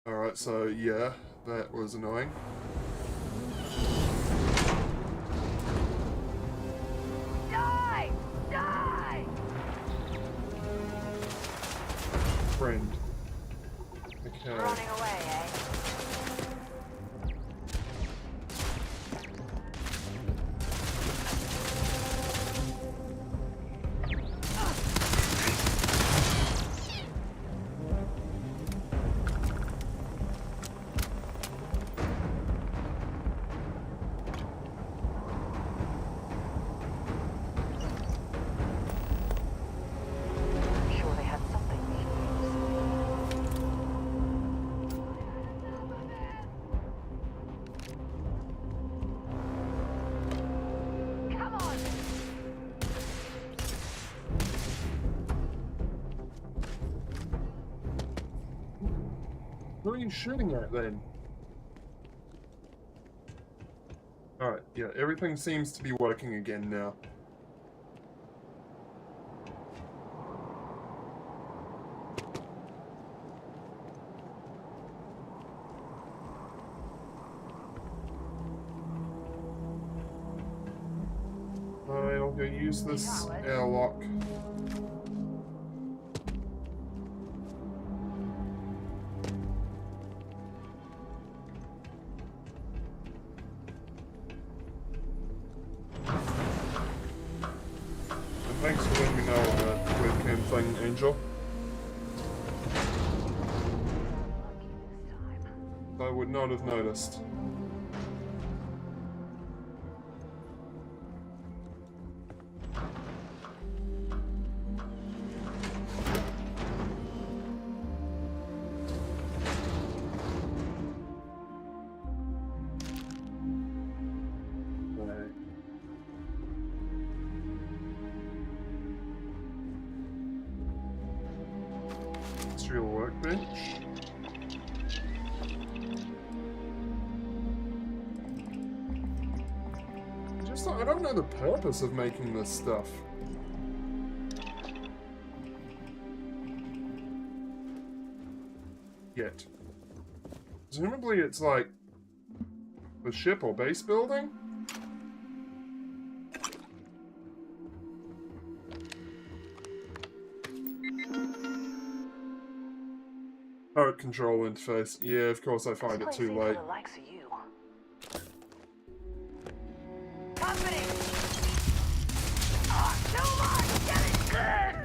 Alright, so yeah, that was annoying. Die! Die! Friend. Okay. Running away, eh? Sure they had something we could use. Come on! What are you shooting at then? Alright, yeah, everything seems to be working again now. Alright, I'll go use this airlock. Thanks for letting me know on the webcam thing, Angel. I would not have noticed. Industrial workbench. Just I don't know the purpose of making this stuff. Yet. Presumably it's like the ship or base building? Powered control interface. Yeah, of course I find it too late. Company! Too much! Get it!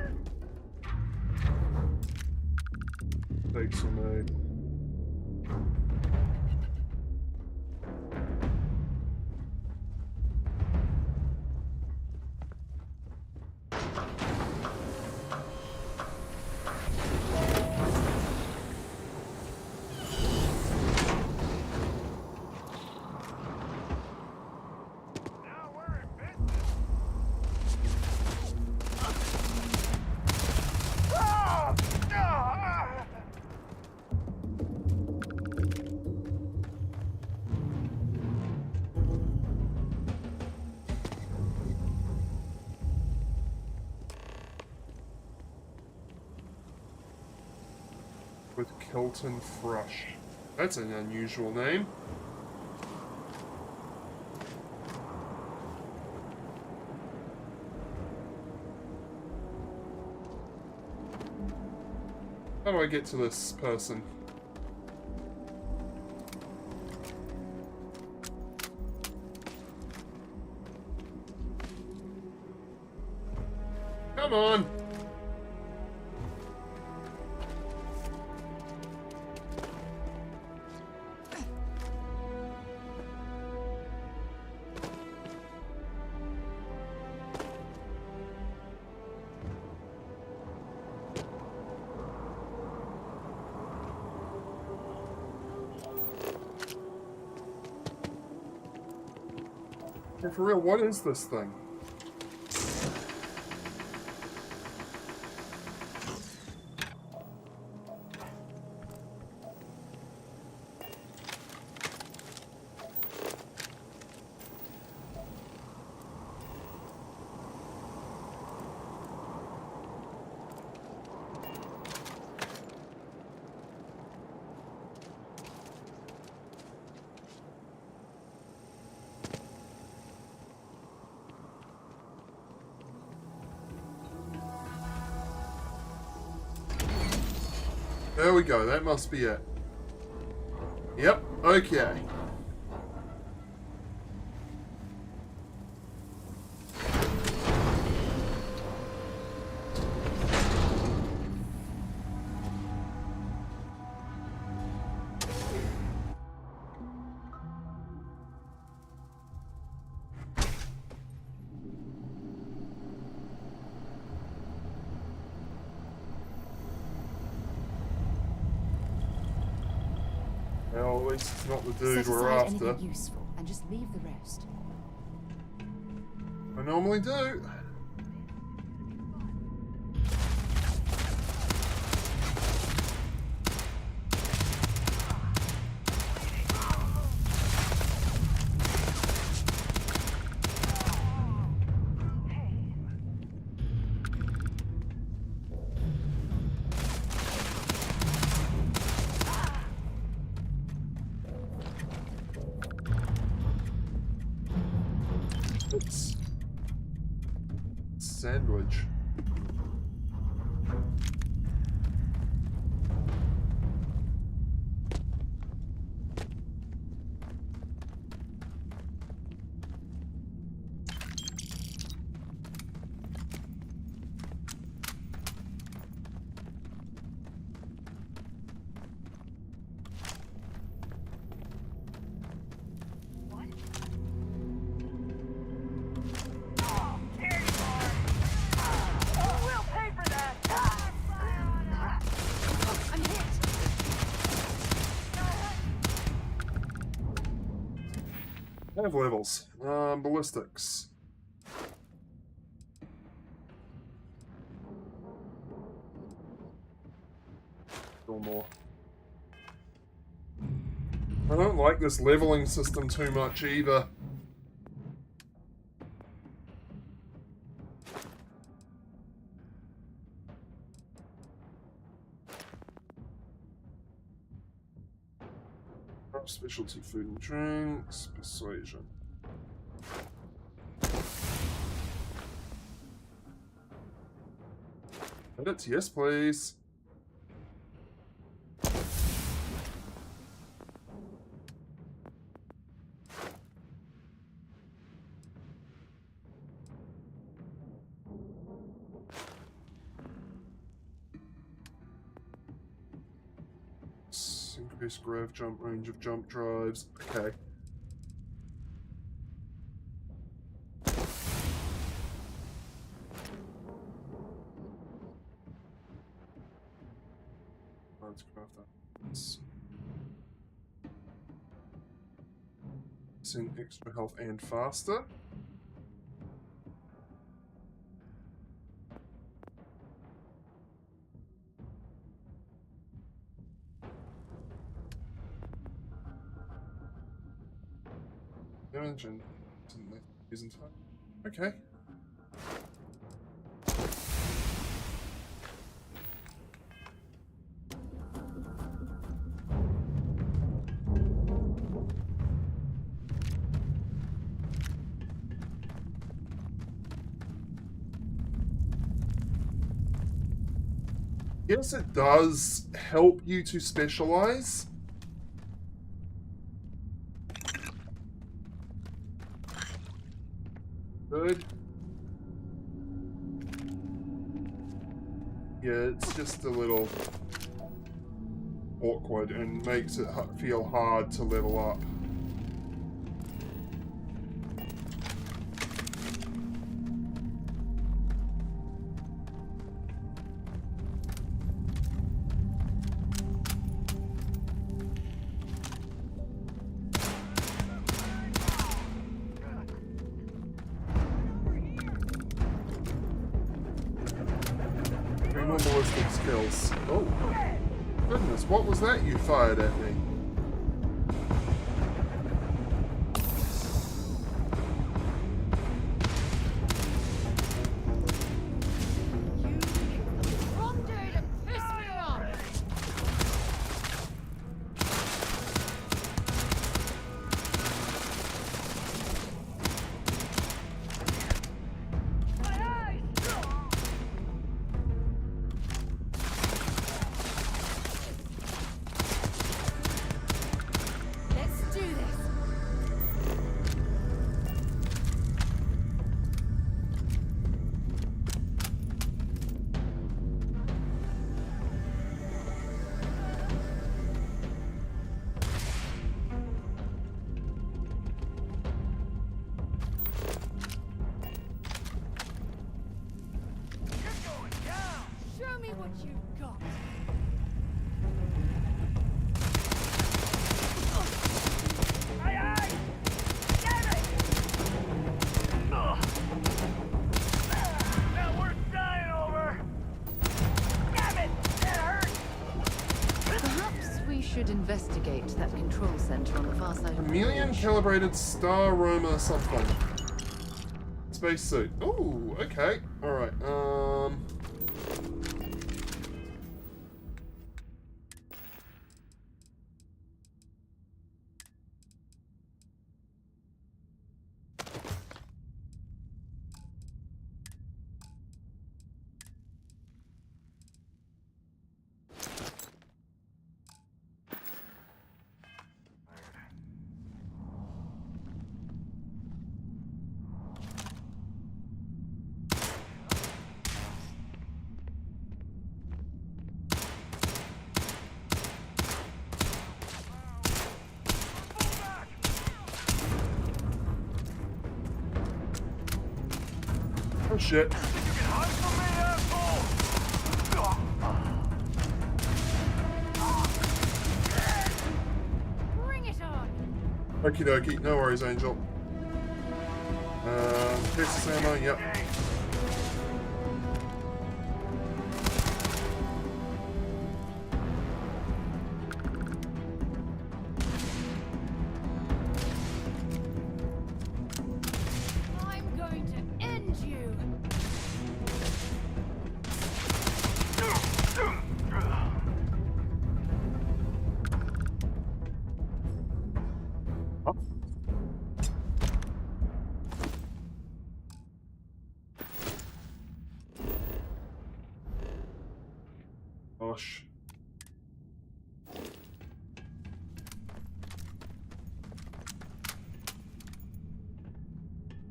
Takes a minute. With Kelton Thrush. That's an unusual name. How do I get to this person? Come on! Hey, for real, what is this thing? There we go, that must be it. Yep, okay. Well, at least it's not the dude Set we're aside after. anything useful and just leave the rest. I normally do. It's sandwich. I have levels. Ballistics. Still more. I don't like this leveling system too much either. Specialty food and drinks, persuasion. Edit, yes please. Increase grav jump range of jump drives. Okay. Let's craft that. Send extra health and faster. Damage and isn't time. Okay. Yes, it does help you to specialize. Good. Yeah, it's just a little awkward and makes it feel hard to level up. Ballistic skills. Oh, goodness, what was that you fired at me? Should investigate that control center on the far side of the Chameleon calibrated star Roma something. Spacesuit. Oh, okay. Alright, oh shit. Bring it on. Okie dokie, no worries, Angel. Case of ammo, yep. I'm going to end you. Gosh.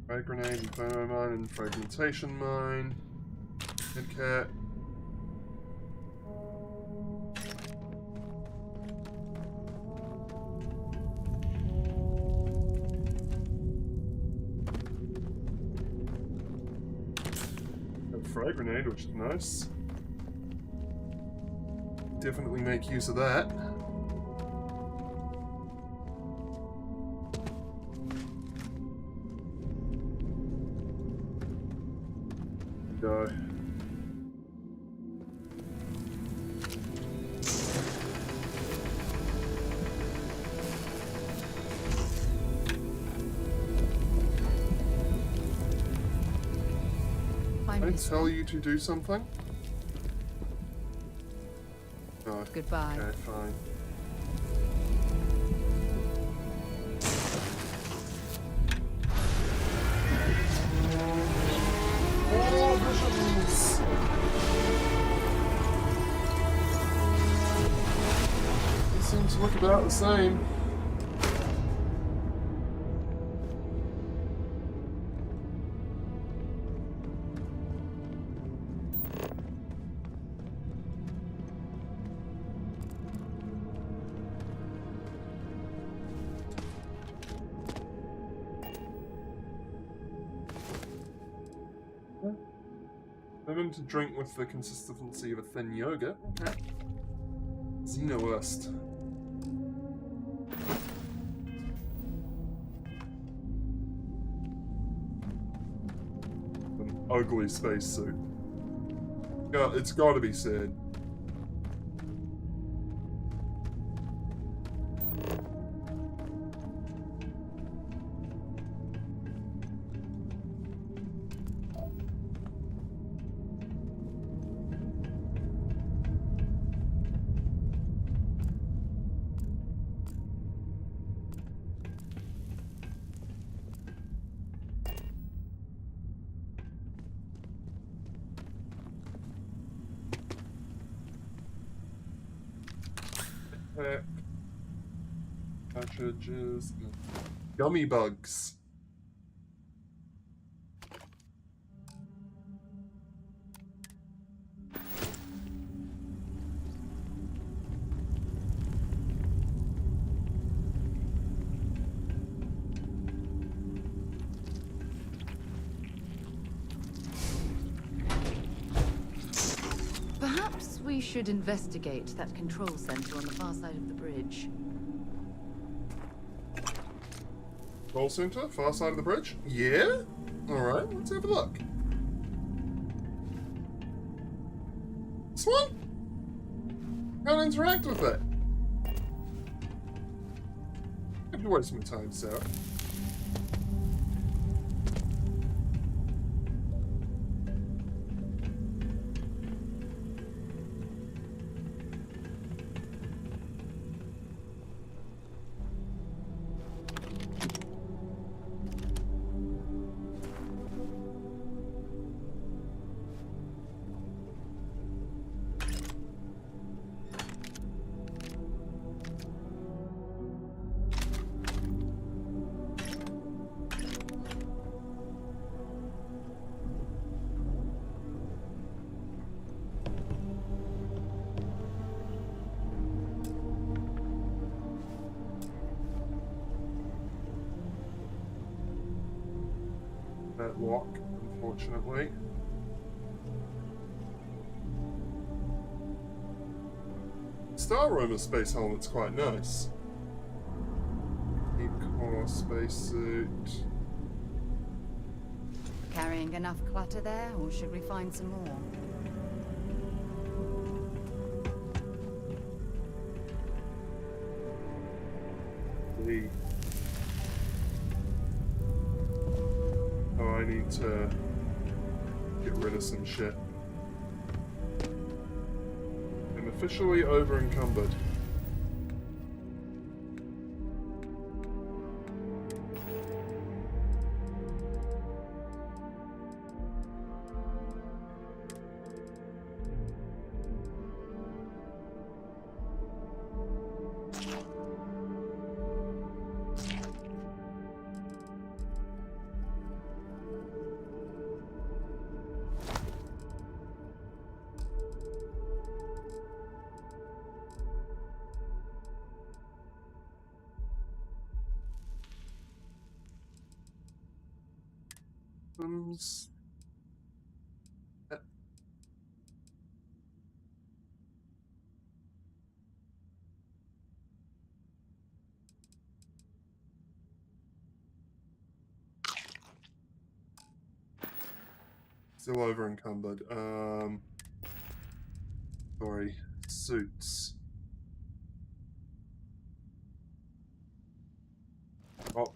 Frag grenade and thermo mine and fragmentation mine. Head cat. A frag grenade, which is nice. Definitely make use of that. Go. I tell you to do something? No. Goodbye. Okay, fine. Oh, visions! They seem to look about the same. Lemon to drink with the consistency of a thin yogurt. Okay. Xenowurst. An ugly spacesuit. Yeah, it's gotta be said. Cartridges. Gummy bugs. Perhaps We should investigate that control center on the far side of the bridge. Control center, far side of the bridge? Yeah? Alright, let's have a look. This one? Can't interact with it. I'd waste my time, Sarah. That lock, unfortunately. Star Roamer space helmet's quite nice. Deep core spacesuit. Carrying enough clutter there, or should we find some more? I need to get rid of some shit. I'm officially over encumbered. Still over encumbered. Sorry, suits. Oh.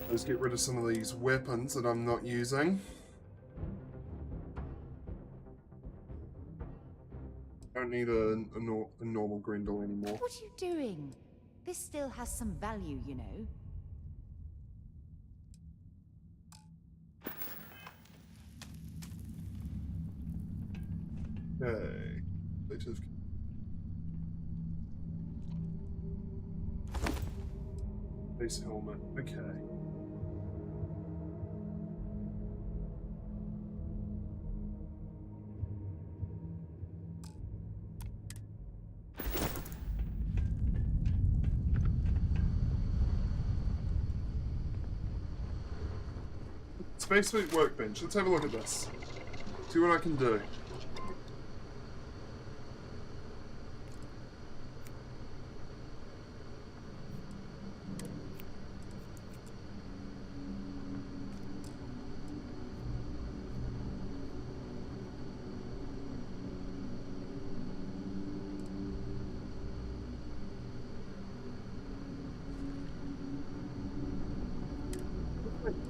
Let's get rid of some of these weapons that I'm not using. Don't need a normal Grendel anymore. What are you doing? This still has some value, you know. Okay. Base helmet. Okay. Spacesuit workbench. Let's have a look at this. See what I can do.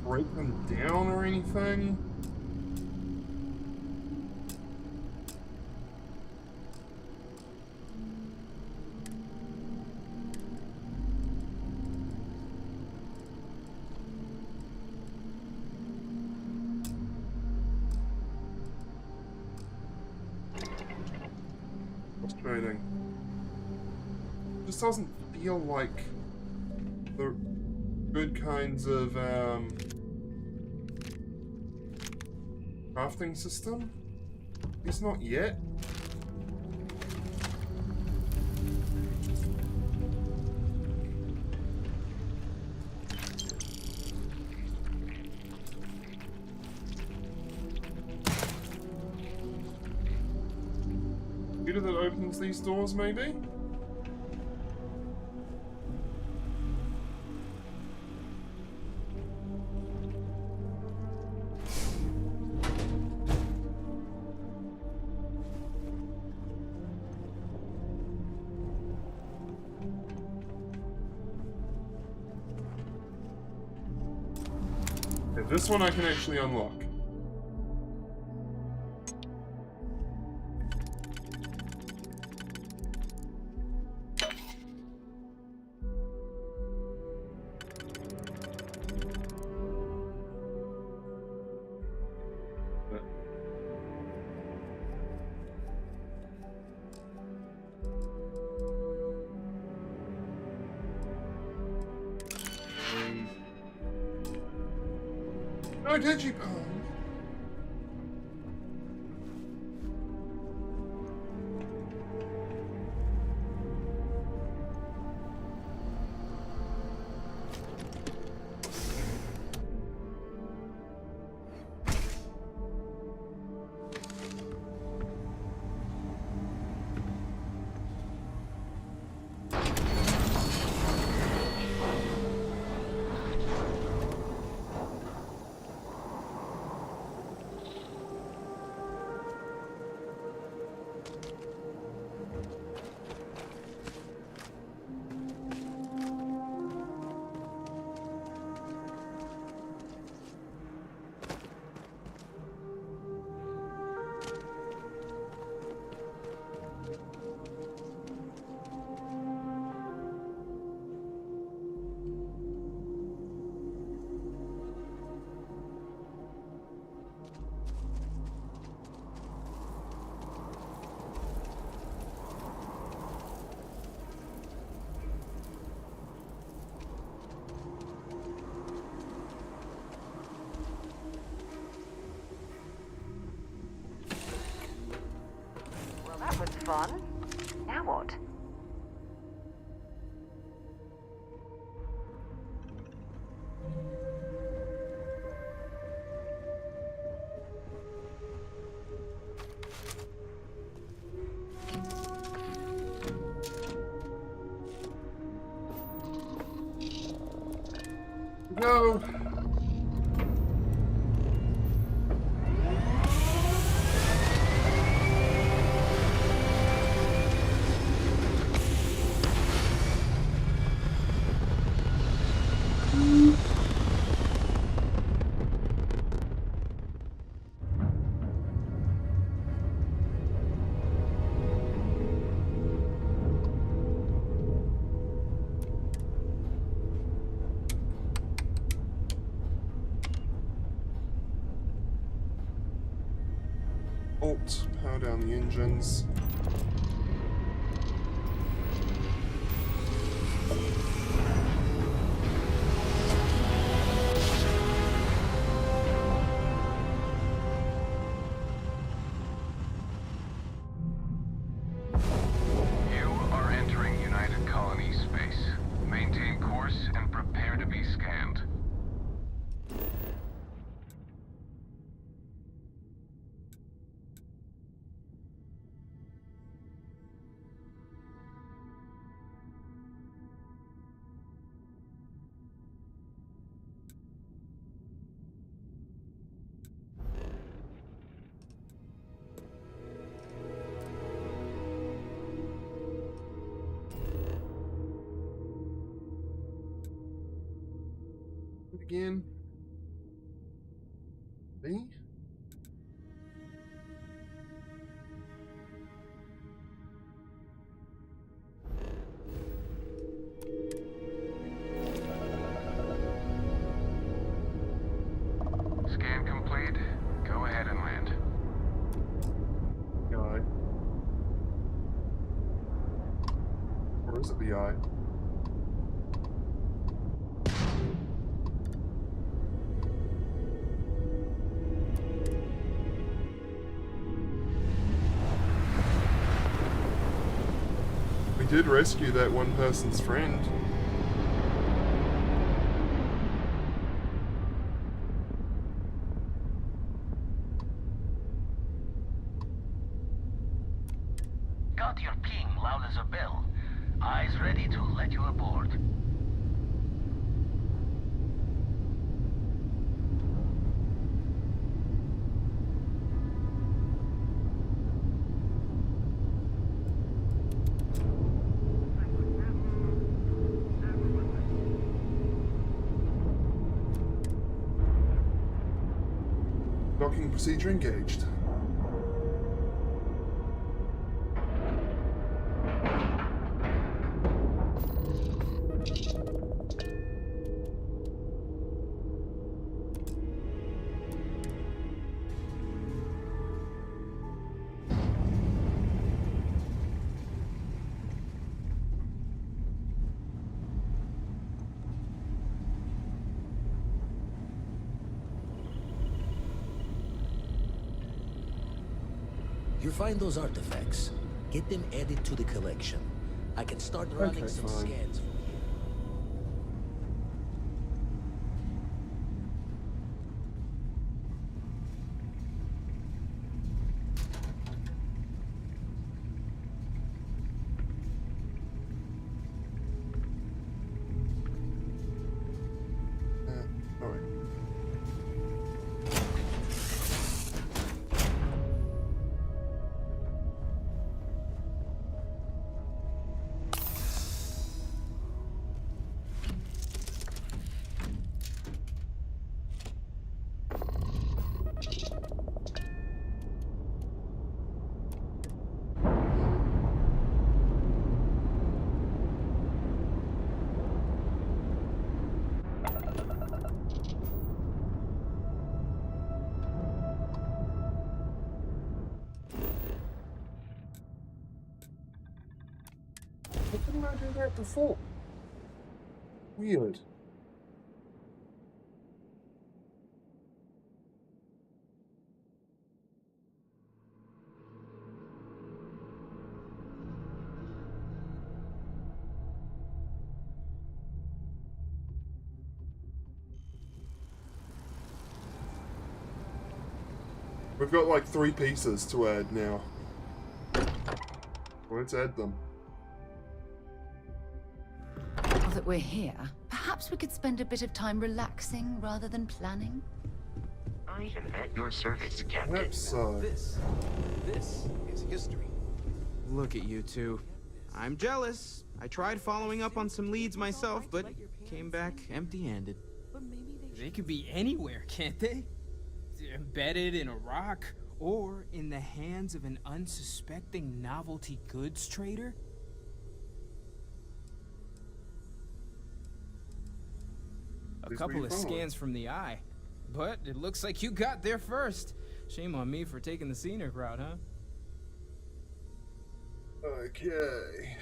Break them down or anything? Frustrating. Just doesn't feel like the good kinds of crafting system? At least not yet. Computer that opens these doors, maybe? This one I can actually unlock. No, did you? Oh. That was fun. Now what? No. down the engines. You are entering United Colony space. Maintain course and prepare to be scanned. Again. Me? Scan complete. Go ahead and land. Guy. Or is it the eye? We did rescue that one person's friend. Got your ping loud as a bell. Eyes ready to let you aboard. Docking procedure engaged. You find those artifacts, get them added to the collection. I can start running some scans from here. Alright. Why couldn't I do that before? Weird. We've got like 3 pieces to add now. Let's add them. Now that we're here, perhaps we could spend a bit of time relaxing rather than planning. I am at your service, Captain. Website. This is history. Look at you two. I'm jealous. I tried following up on some leads myself, but came back empty-handed. They could be anywhere, can't they? Embedded in a rock, or in the hands of an unsuspecting novelty goods trader? A couple of scans from the eye. But it looks like you got there first. Shame on me for taking the scenic route, huh? Okay.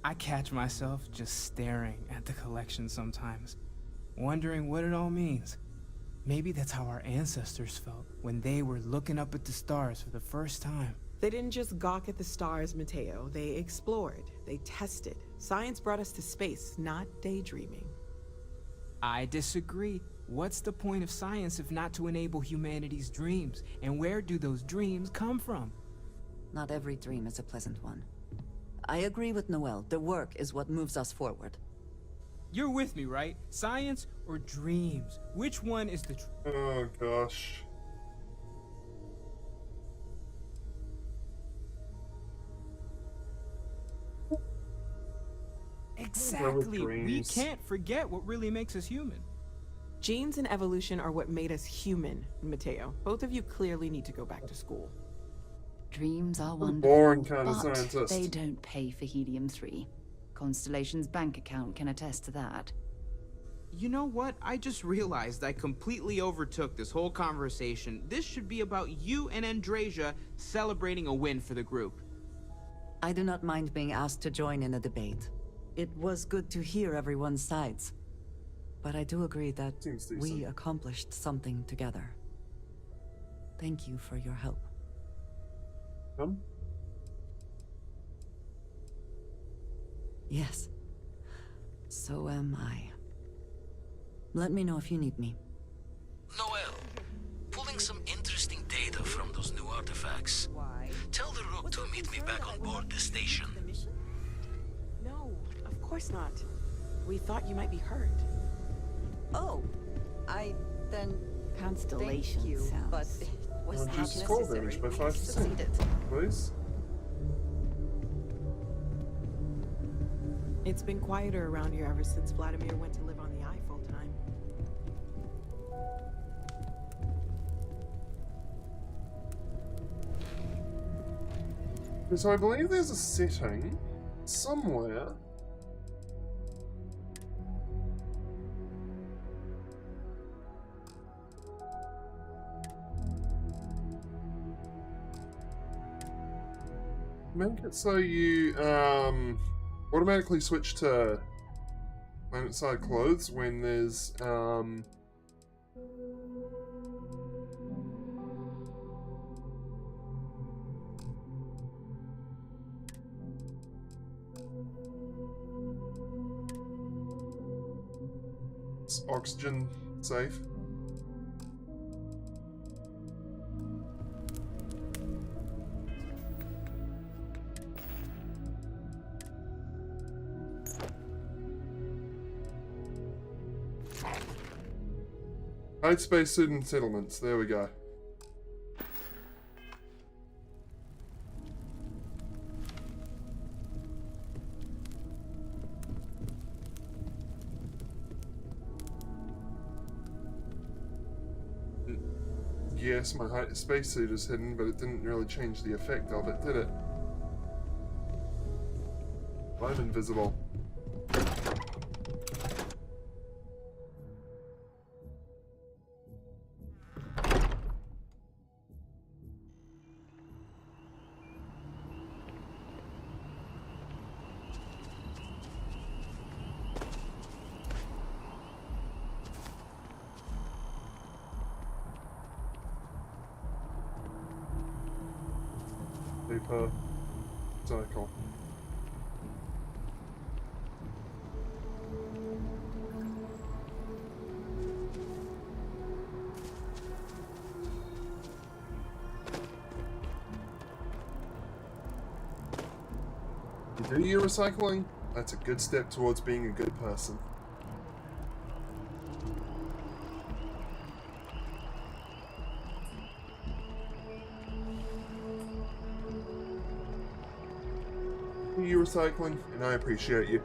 I catch myself just staring at the collection sometimes, wondering what it all means. Maybe that's how our ancestors felt when they were looking up at the stars for the first time. They didn't just gawk at the stars, Mateo. They explored. They tested. Science brought us to space, not daydreaming. I disagree. What's the point of science if not to enable humanity's dreams? And where do those dreams come from? Not every dream is a pleasant one. I agree with Noel. The work is what moves us forward. You're with me, right? Science or dreams? Which one is the Oh, gosh. Exactly. We can't forget what really makes us human. Genes and evolution are what made us human, Mateo. Both of you clearly need to go back to school. Dreams are wonderful, Boring kind of but scientist. they don't pay for helium-3. Constellation's bank account can attest to that. You know what? I just realized I completely overtook this whole conversation. This should be about you and Andrasia celebrating a win for the group. I do not mind being asked to join in a debate. It was good to hear everyone's sides. But I do agree that we accomplished something together. Thank you for your help. Yes. So am I. Let me know if you need me. Noel, pulling some interesting data from those new artifacts. Tell the Rook to meet me back on board the station. No, of course not. We thought you might be hurt. Oh, then Constellation thank you, sounds. but it was not Reduce skull necessary. damage by We 5%. succeeded. Please? It's been quieter around here ever since Vladimir went to live on the Eye full time. So I believe there's a setting somewhere. Make it so you automatically switch to planet-side clothes when there's it's oxygen safe. Hide spacesuit and settlements. There we go. Yes, my spacesuit is hidden, but it didn't really change the effect of it, did it? I'm invisible. Paper cycle. You do your recycling? That's a good step towards being a good person. You recycling, and I appreciate you.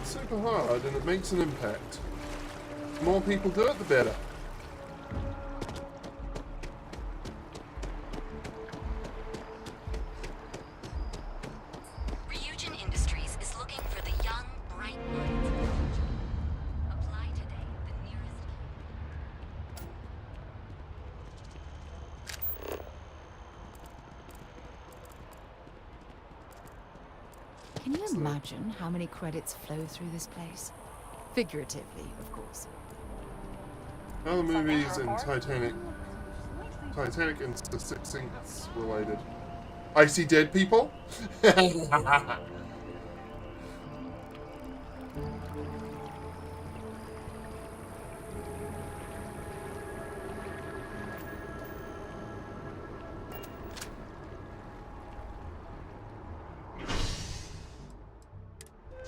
super hard and it makes an impact. The more people do it, the better. Ryujin Industries is looking for the young, bright minds of the future. Apply today at the nearest. Can you imagine how many credits flow through this place? Figuratively, of course. Other movies and Titanic and the Sixth Sense related. I see dead people?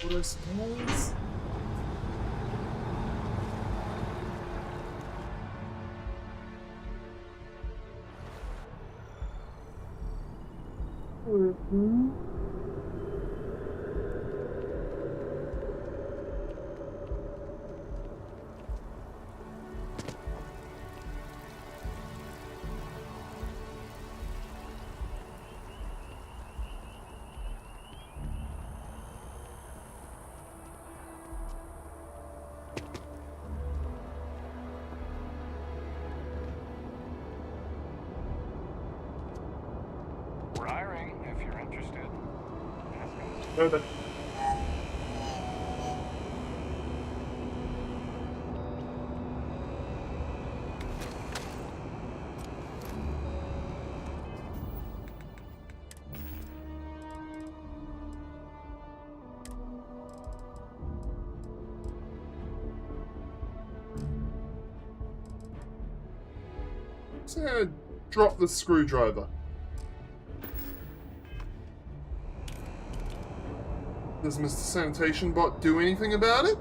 What I suppose? We're hiring if you're interested. Perfect. So I'm gonna drop the screwdriver. Does Mr. Sanitation Bot do anything about it?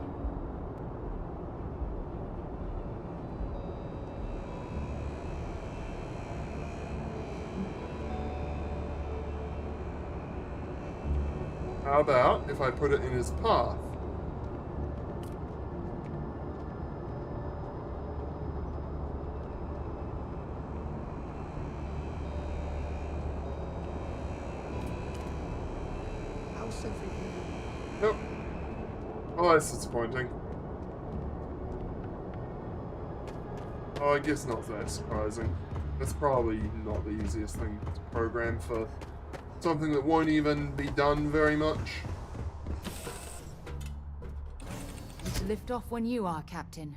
How about if I put it in his path? Nope. Oh, that's disappointing. Oh, I guess not that surprising. That's probably not the easiest thing to program for something that won't even be done very much. To lift off when you are, Captain.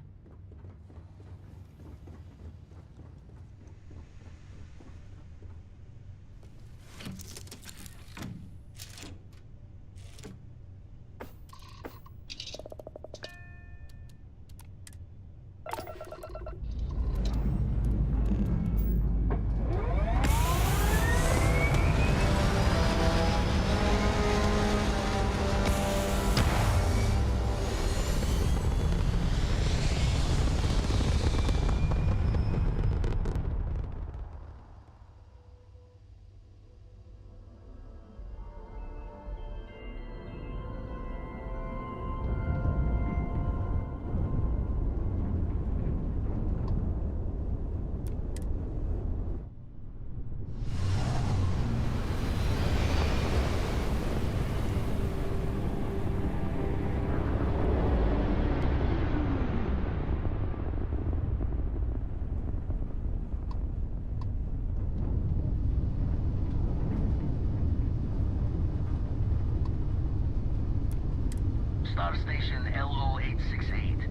Star Station LO868.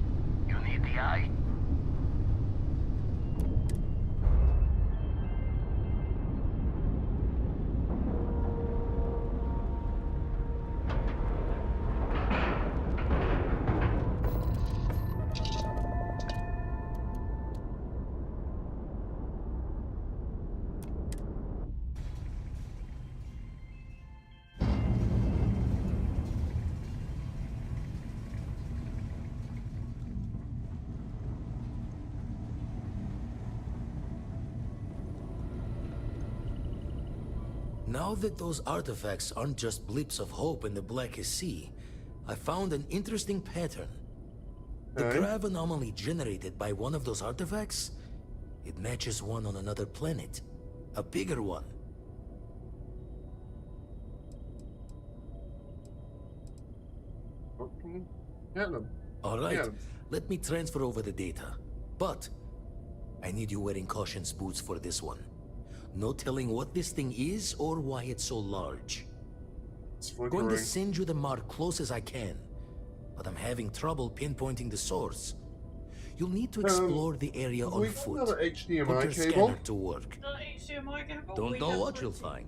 You need the eye? Now that those artifacts aren't just blips of hope in the blackest sea, I found an interesting pattern. The Okay. grav anomaly generated by one of those artifacts, it matches one on another planet. A bigger one. Get them. Alright, Get 'em. let me transfer over the data. But I need you wearing caution's boots for this one. No telling what this thing is or why it's so large. It's Going to flickering. send you the mark close as I can, but I'm having trouble pinpointing the source. You'll need to explore the area on we got foot. another HDMI Put your cable? scanner to work. Don't know what you'll find.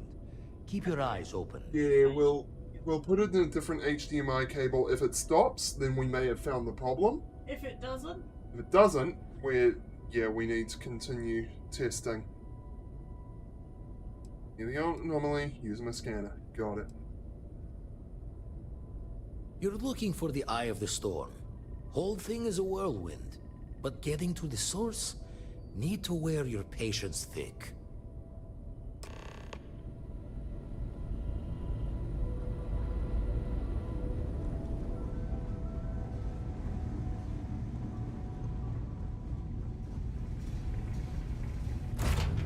Keep your eyes open. Yeah, we'll put it in a different HDMI cable. If it stops, then we may have found the problem. If it doesn't? If it doesn't, we need to continue testing. Here we go, anomaly, using my scanner. Got it. You're looking for the eye of the storm. Whole thing is a whirlwind. But getting to the source, need to wear your patience thick.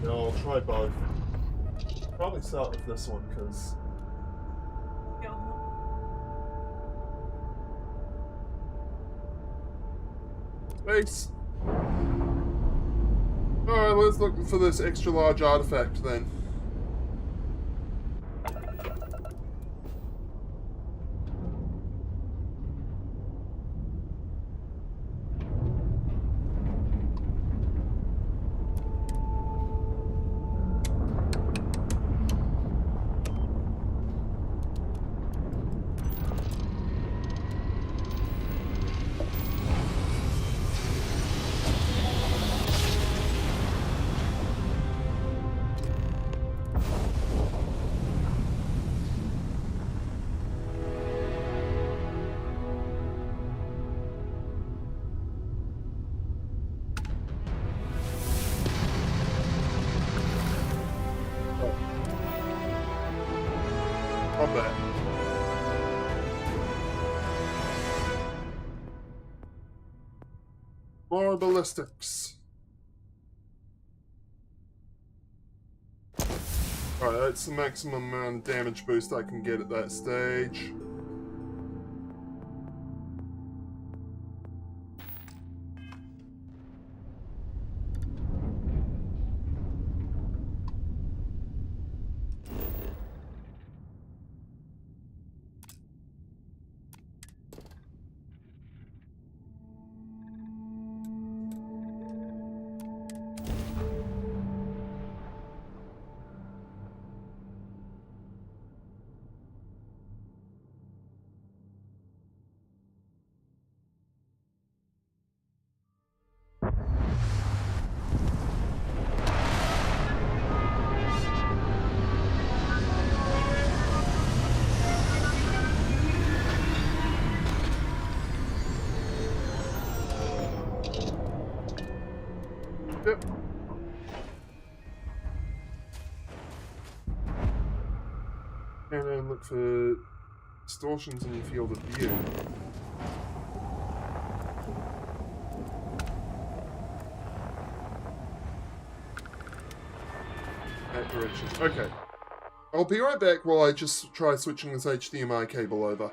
No, I'll try both. Probably start with this one, because... Thanks! Alright, let's look for this extra large artifact then. Combat. More ballistics. Alright, that's the maximum amount of damage boost I can get at that stage. Yep. And then look for distortions in your field of view. That direction. Okay. I'll be right back while I just try switching this HDMI cable over.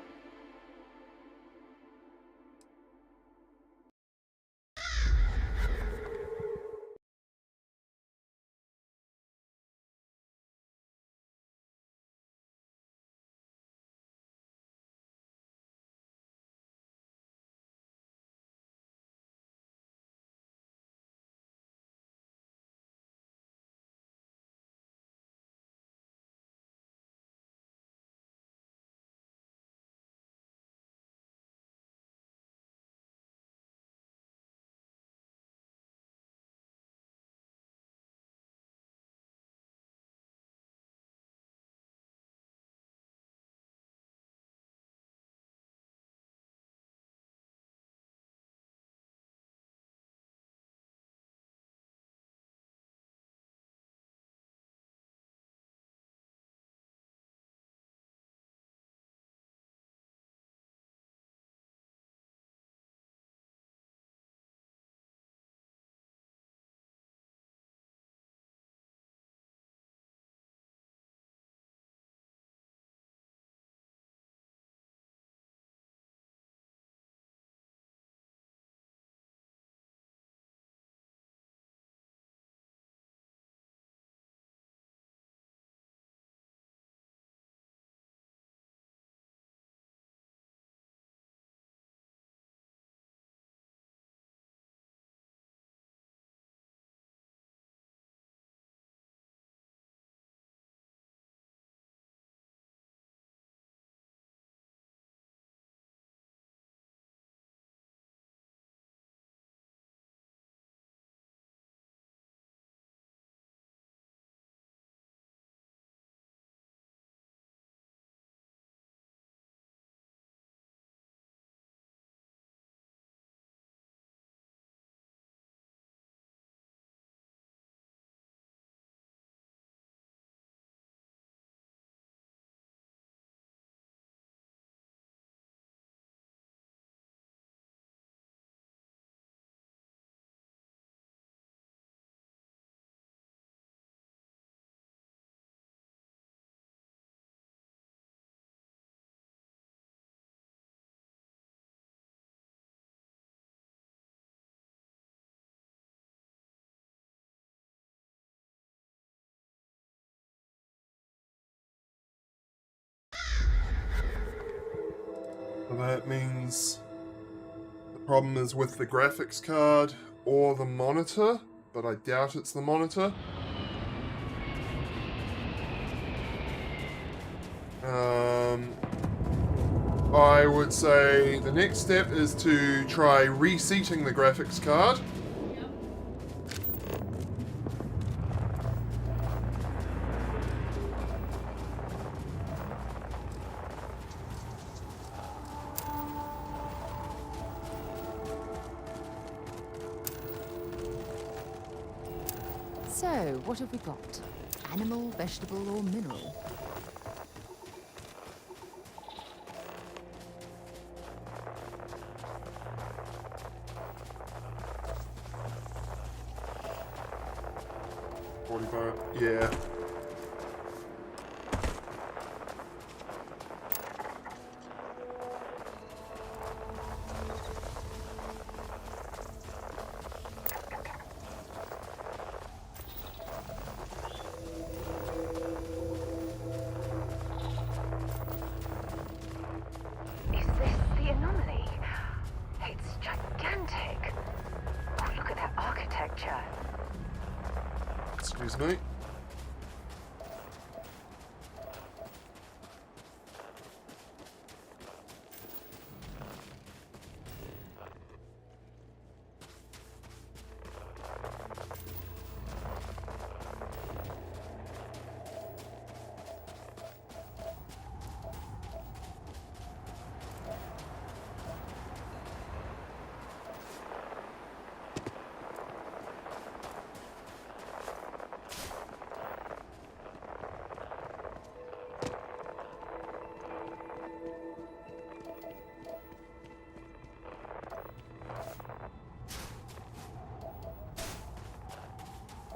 So that means the problem is with the graphics card or the monitor, but I doubt it's the monitor. I would say the next step is to try reseating the graphics card. So, what have we got? Animal, vegetable, or mineral? Yeah. Is this the anomaly? It's gigantic. Oh, look at that architecture. Excuse me.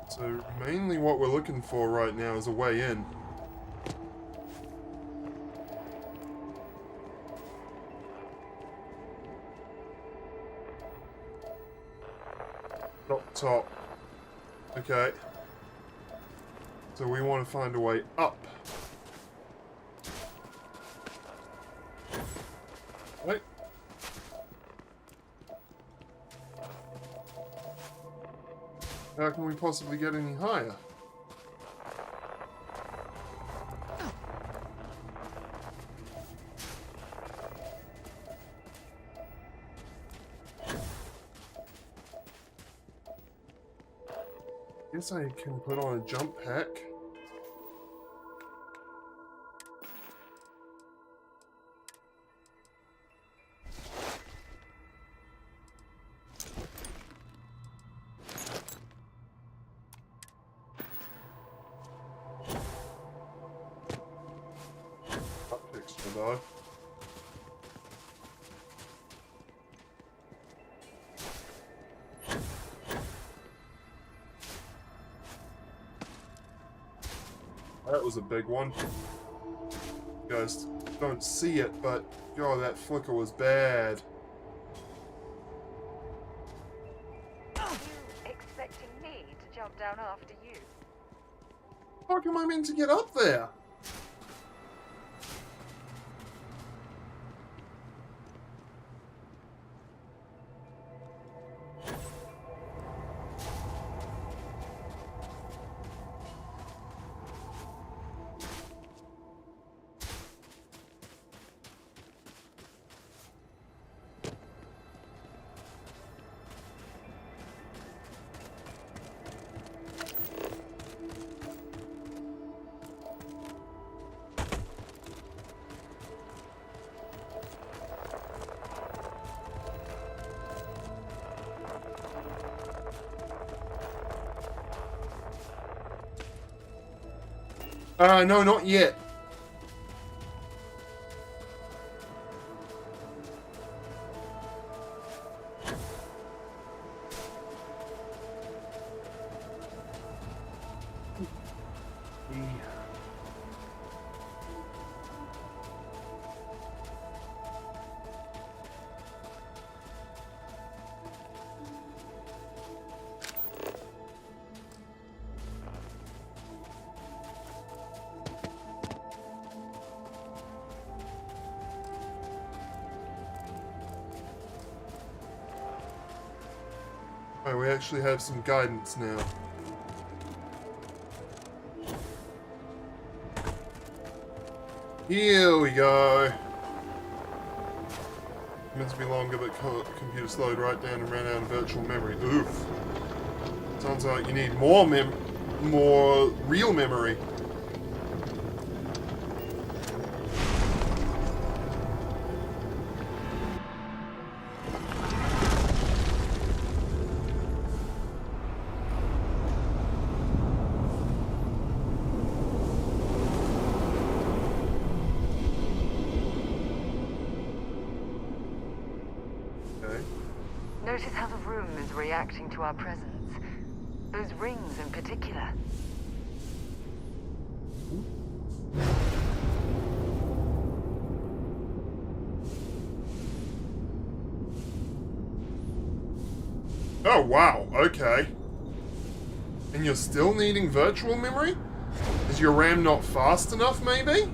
So mainly what we're looking for right now is a way in. Up top. Okay. So we want to find a way up. Right. How can we possibly get any higher? Guess I can put on a jump pack. Though. That was a big one. You guys don't see it, but God, that flicker was bad. Expecting me to jump down after you? How am I meant to get up there? No, not yet. Oh, we actually have some guidance now. Here we go. Meant to be longer, but computer slowed right down and ran out of virtual memory. Oof. Sounds like you need more real memory. Notice how the room is reacting to our presence. Those rings in particular. Oh, wow. Okay. And you're still needing virtual memory? Is your RAM not fast enough, maybe?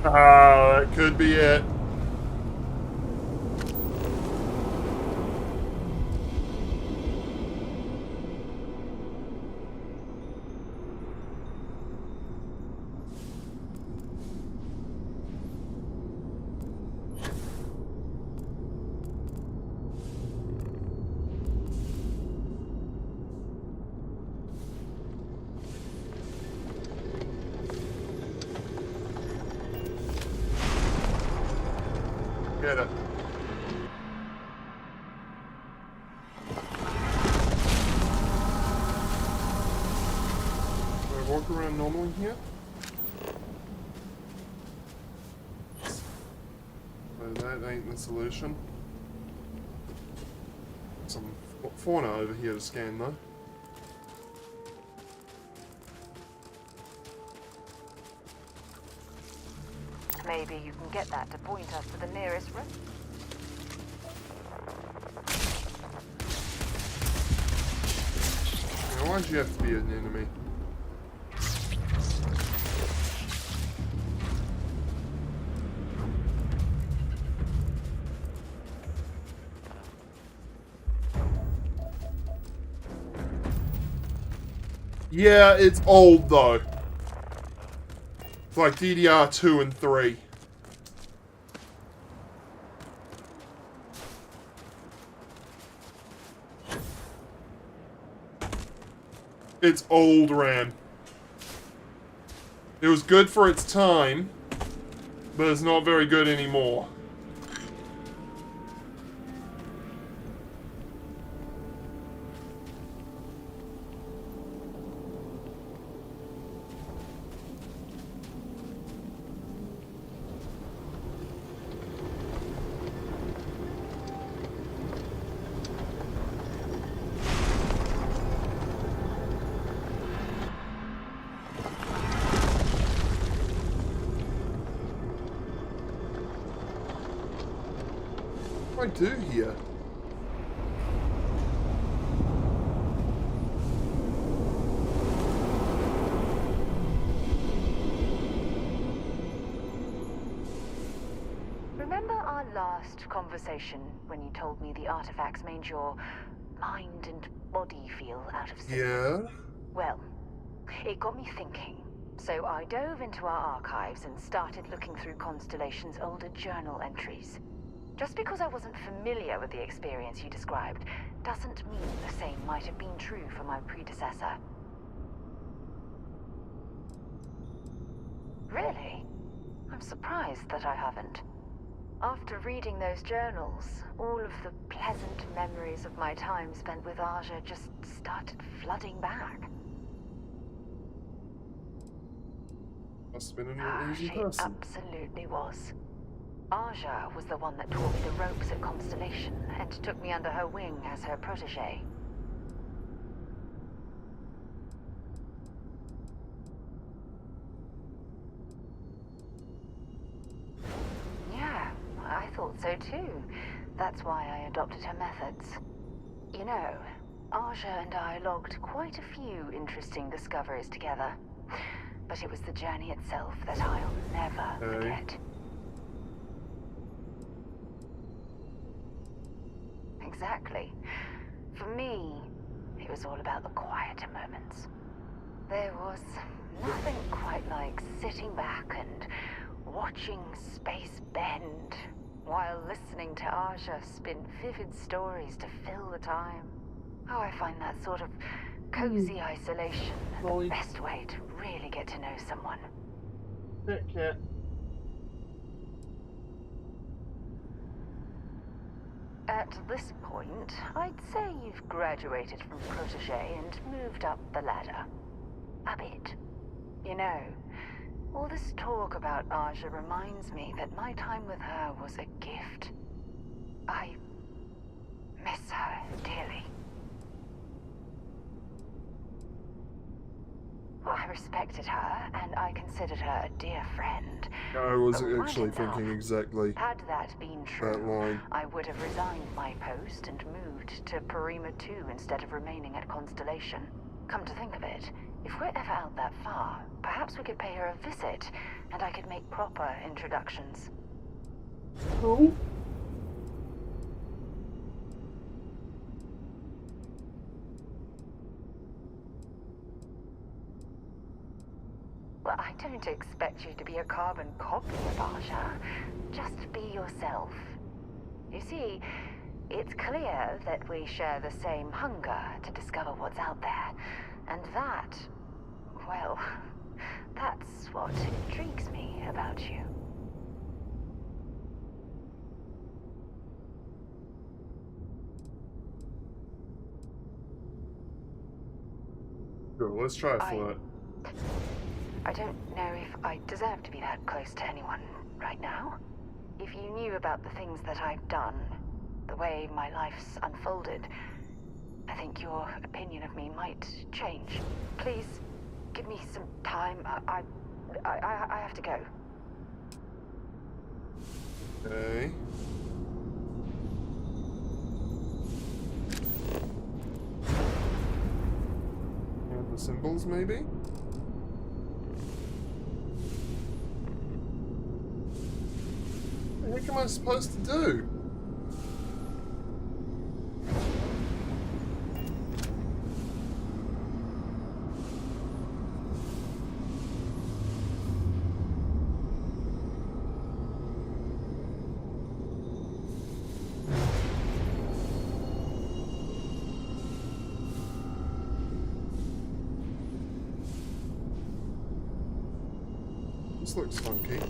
That could be it. Get it. Do I walk around normally here? So that ain't the solution. Some fauna over here to scan though. Maybe you can get that to point us to the nearest room. Now, why'd you have to be an enemy? Yeah, it's old though. It's like DDR2 and 3. It's old RAM. It was good for its time, but it's not very good anymore. What do I do here? Remember our last conversation when you told me the artifacts made your mind and body feel out of sync? Yeah? Well, it got me thinking. So I dove into our archives and started looking through Constellation's older journal entries. Just because I wasn't familiar with the experience you described doesn't mean the same might have been true for my predecessor. Really? I'm surprised that I haven't. After reading those journals, all of the pleasant memories of my time spent with Aja just started flooding back. Must have been an easy She person. absolutely was. Aja was the one that taught me the ropes at Constellation and took me under her wing as her protege. Yeah, I thought so too. That's why I adopted her methods. You know, Aja and I logged quite a few interesting discoveries together. But it was the journey itself that I'll never forget. Exactly. For me, it was all about the quieter moments. There was nothing quite like sitting back and watching space bend while listening to Aja spin vivid stories to fill the time. Oh, I find that sort of cozy isolation the best way to really get to know someone. Heck yeah. At this point, I'd say you've graduated from protege and moved up the ladder. A bit. You know, all this talk about Aja reminds me that my time with her was a gift. I miss her dearly. I respected her, and I considered her a dear friend. I was But actually right enough, thinking exactly had that been true, that line. I would have resigned my post and moved to Parima 2 instead of remaining at Constellation. Come to think of it, if we're ever out that far, perhaps we could pay her a visit, and I could make proper introductions. Cool. Well, I don't expect you to be a carbon copy of Aja. Just be yourself. You see, it's clear that we share the same hunger to discover what's out there. And that, well, that's what intrigues me about you. Sure, let's try a flirt. I don't know if I deserve to be that close to anyone right now. If you knew about the things that I've done, the way my life's unfolded, I think your opinion of me might change. Please, give me some time. I have to go. Okay. And the symbols, maybe? What the heck am I supposed to do? This looks funky.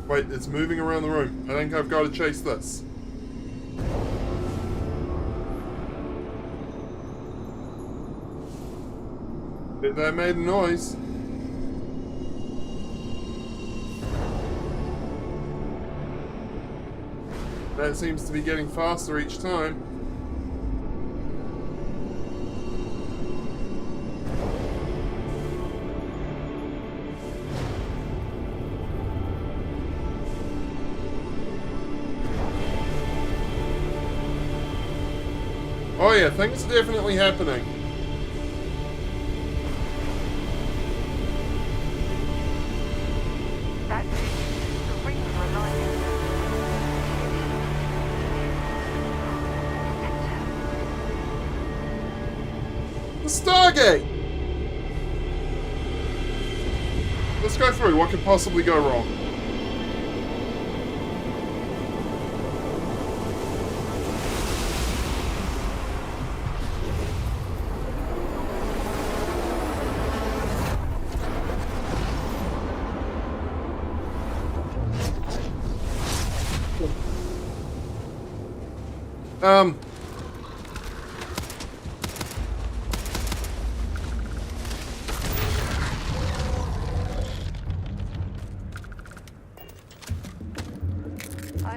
Wait, it's moving around the room. I think I've got to chase this. That made a noise. That seems to be getting faster each time. Oh yeah, things are definitely happening. The Stargate! Let's go through. What could possibly go wrong? I'm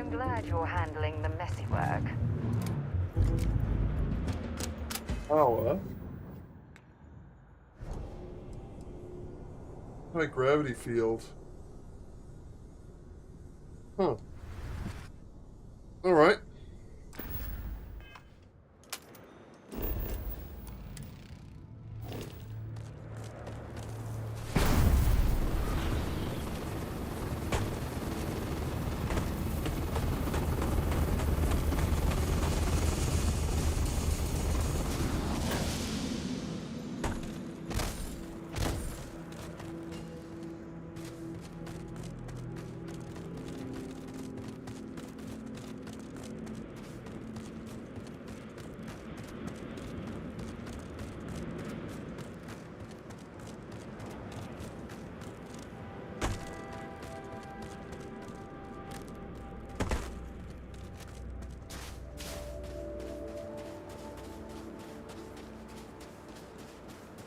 glad you're handling the messy work. Power. My gravity field. Huh. Alright.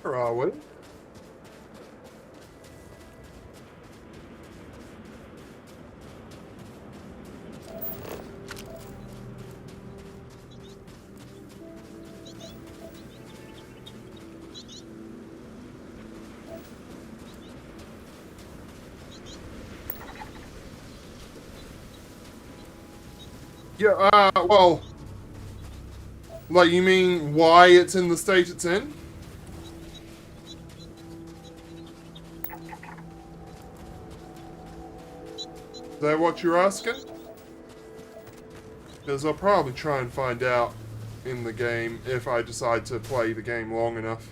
Where are we? Yeah, well, like, you mean why it's in the state it's in? Is that what you're asking? Because I'll probably try and find out in the game if I decide to play the game long enough.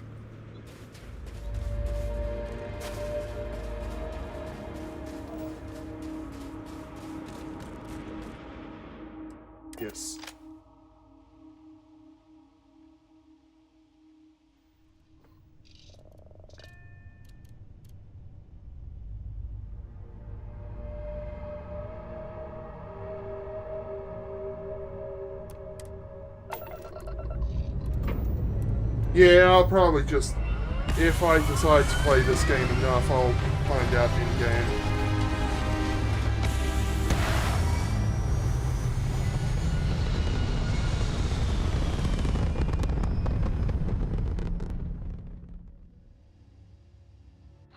Yes. Yeah, I'll probably just, if I decide to play this game enough, I'll find out in-game.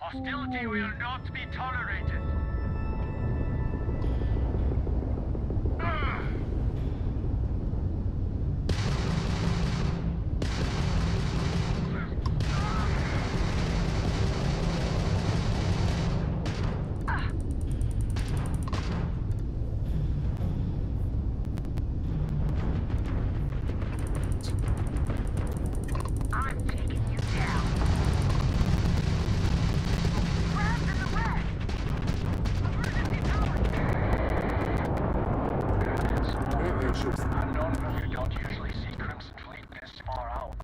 Hostility will not be tolerated. I'm taking you down. Crabs in the way. Emergency power. Unknown that you don't usually see Crimson Fleet this far out.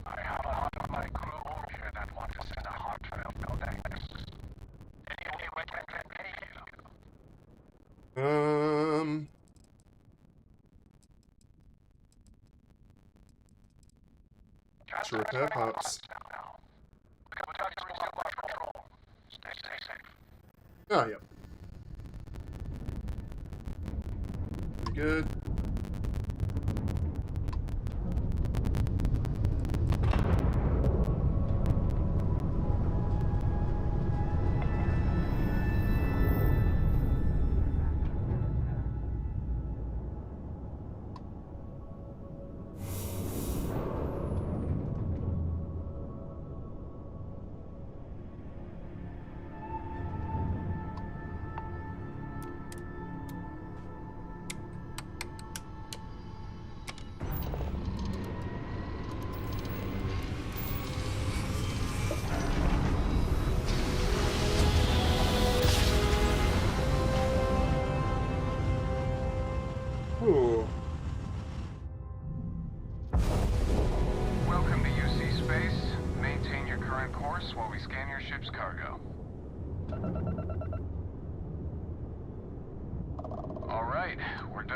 I have a lot of my crew over here that want to send a heartfelt no thanks. Any way I can pay you. To repair parts. Stay safe. Oh, yeah. Pretty good.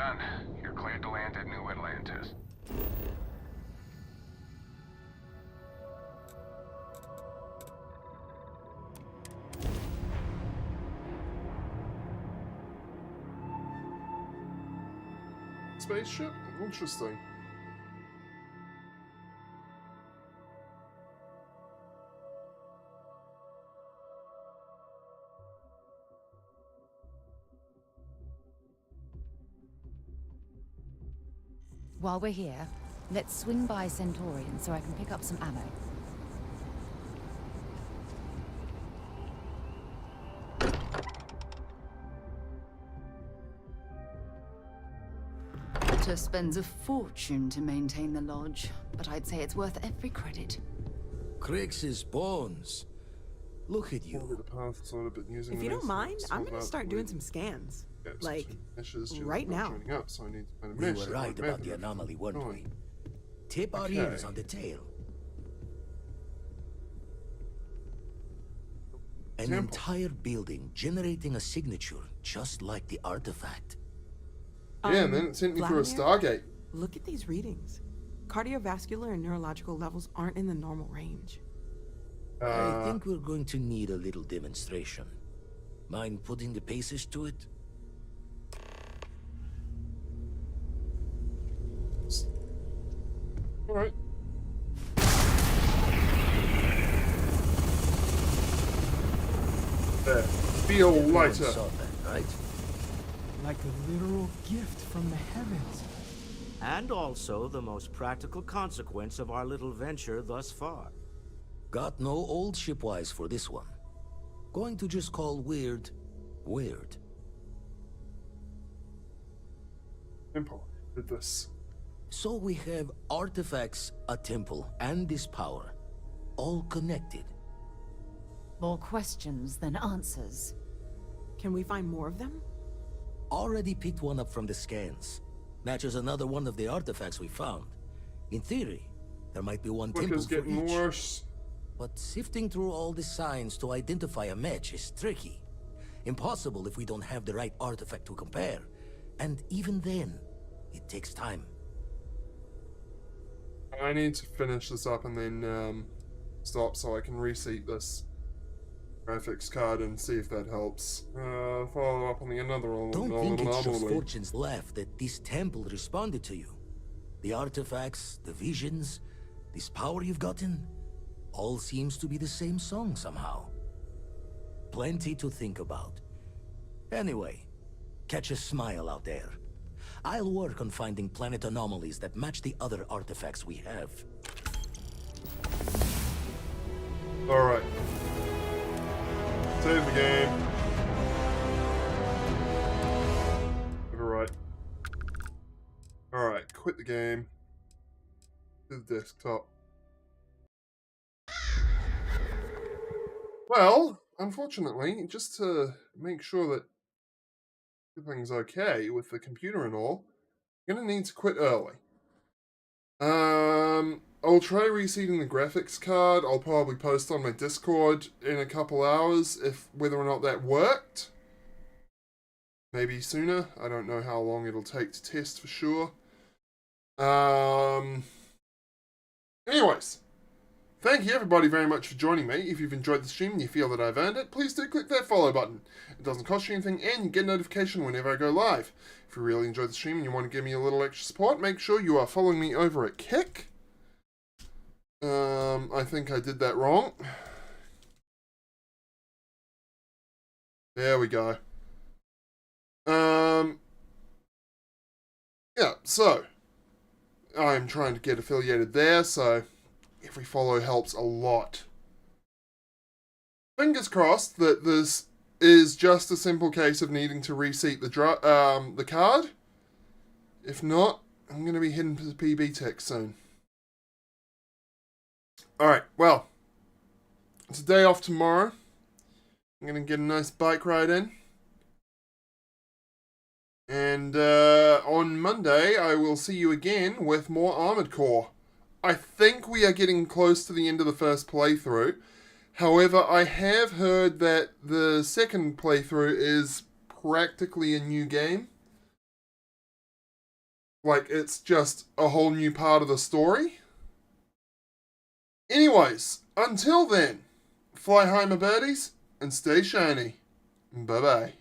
done. You're cleared to land at New Atlantis. Spaceship? Interesting. While we're here, let's swing by Centaurian so I can pick up some ammo. Just spends a fortune to maintain the lodge, but I'd say it's worth every credit. Crix's bones. Look at you. If you don't mind, I'm gonna start doing some scans. Like, right now. We were right about the anomaly, weren't we? Tip our ears on the tail. An entire building generating a signature just like the artifact. Yeah, and then it sent me through a Stargate. Look at these readings. Cardiovascular and neurological levels aren't in the normal range. I think we're going to need a little demonstration. Mind putting the paces to it? Alright. There. Feel lighter. Saw that, right? Like a literal gift from the heavens. And also the most practical consequence of our little venture thus far. Got no old shipwise for this one. Going to just call weird, weird. Temple did this. So we have artifacts, a temple, and this power. All connected. More questions than answers. Can we find more of them? Already picked one up from the scans. Matches another one of the artifacts we found. In theory, there might be one temple for each. Worse. But sifting through all the signs to identify a match is tricky. Impossible if we don't have the right artifact to compare. And even then, it takes time. I need to finish this up and then stop so I can reseat this graphics card and see if that helps. Follow up on the another one. Don't think it's just Fortune's laugh that this temple responded to you. The artifacts, the visions, this power you've gotten, all seems to be the same song somehow. Plenty to think about. Anyway, catch a smile out there. I'll work on finding planet anomalies that match the other artifacts we have. Alright. Save the game. Overwrite. Alright, quit the game. To the desktop. Well, unfortunately, just to make sure that everything's okay with the computer and all, I'm gonna need to quit early. I'll try reseating the graphics card. I'll probably post on my Discord in a couple hours if whether or not that worked. Maybe sooner. I don't know how long it'll take to test for sure. Anyways. Thank you everybody very much for joining me. If you've enjoyed the stream and you feel that I've earned it, please do click that follow button. It doesn't cost you anything and you get a notification whenever I go live. If you really enjoyed the stream and you want to give me a little extra support, make sure you are following me over at Kick. I think I did that wrong. There we go. Yeah, so I'm trying to get affiliated there, so every follow helps a lot. Fingers crossed that this is just a simple case of needing to reseat the card. If not, I'm going to be heading to the PB Tech soon. Alright, well, it's a day off tomorrow. I'm going to get a nice bike ride in. And on Monday, I will see you again with more Armored Core. I think we are getting close to the end of the first playthrough. However, I have heard that the second playthrough is practically a new game. Like, it's just a whole new part of the story. Anyways, until then, fly high, my birdies, and stay shiny. Bye-bye.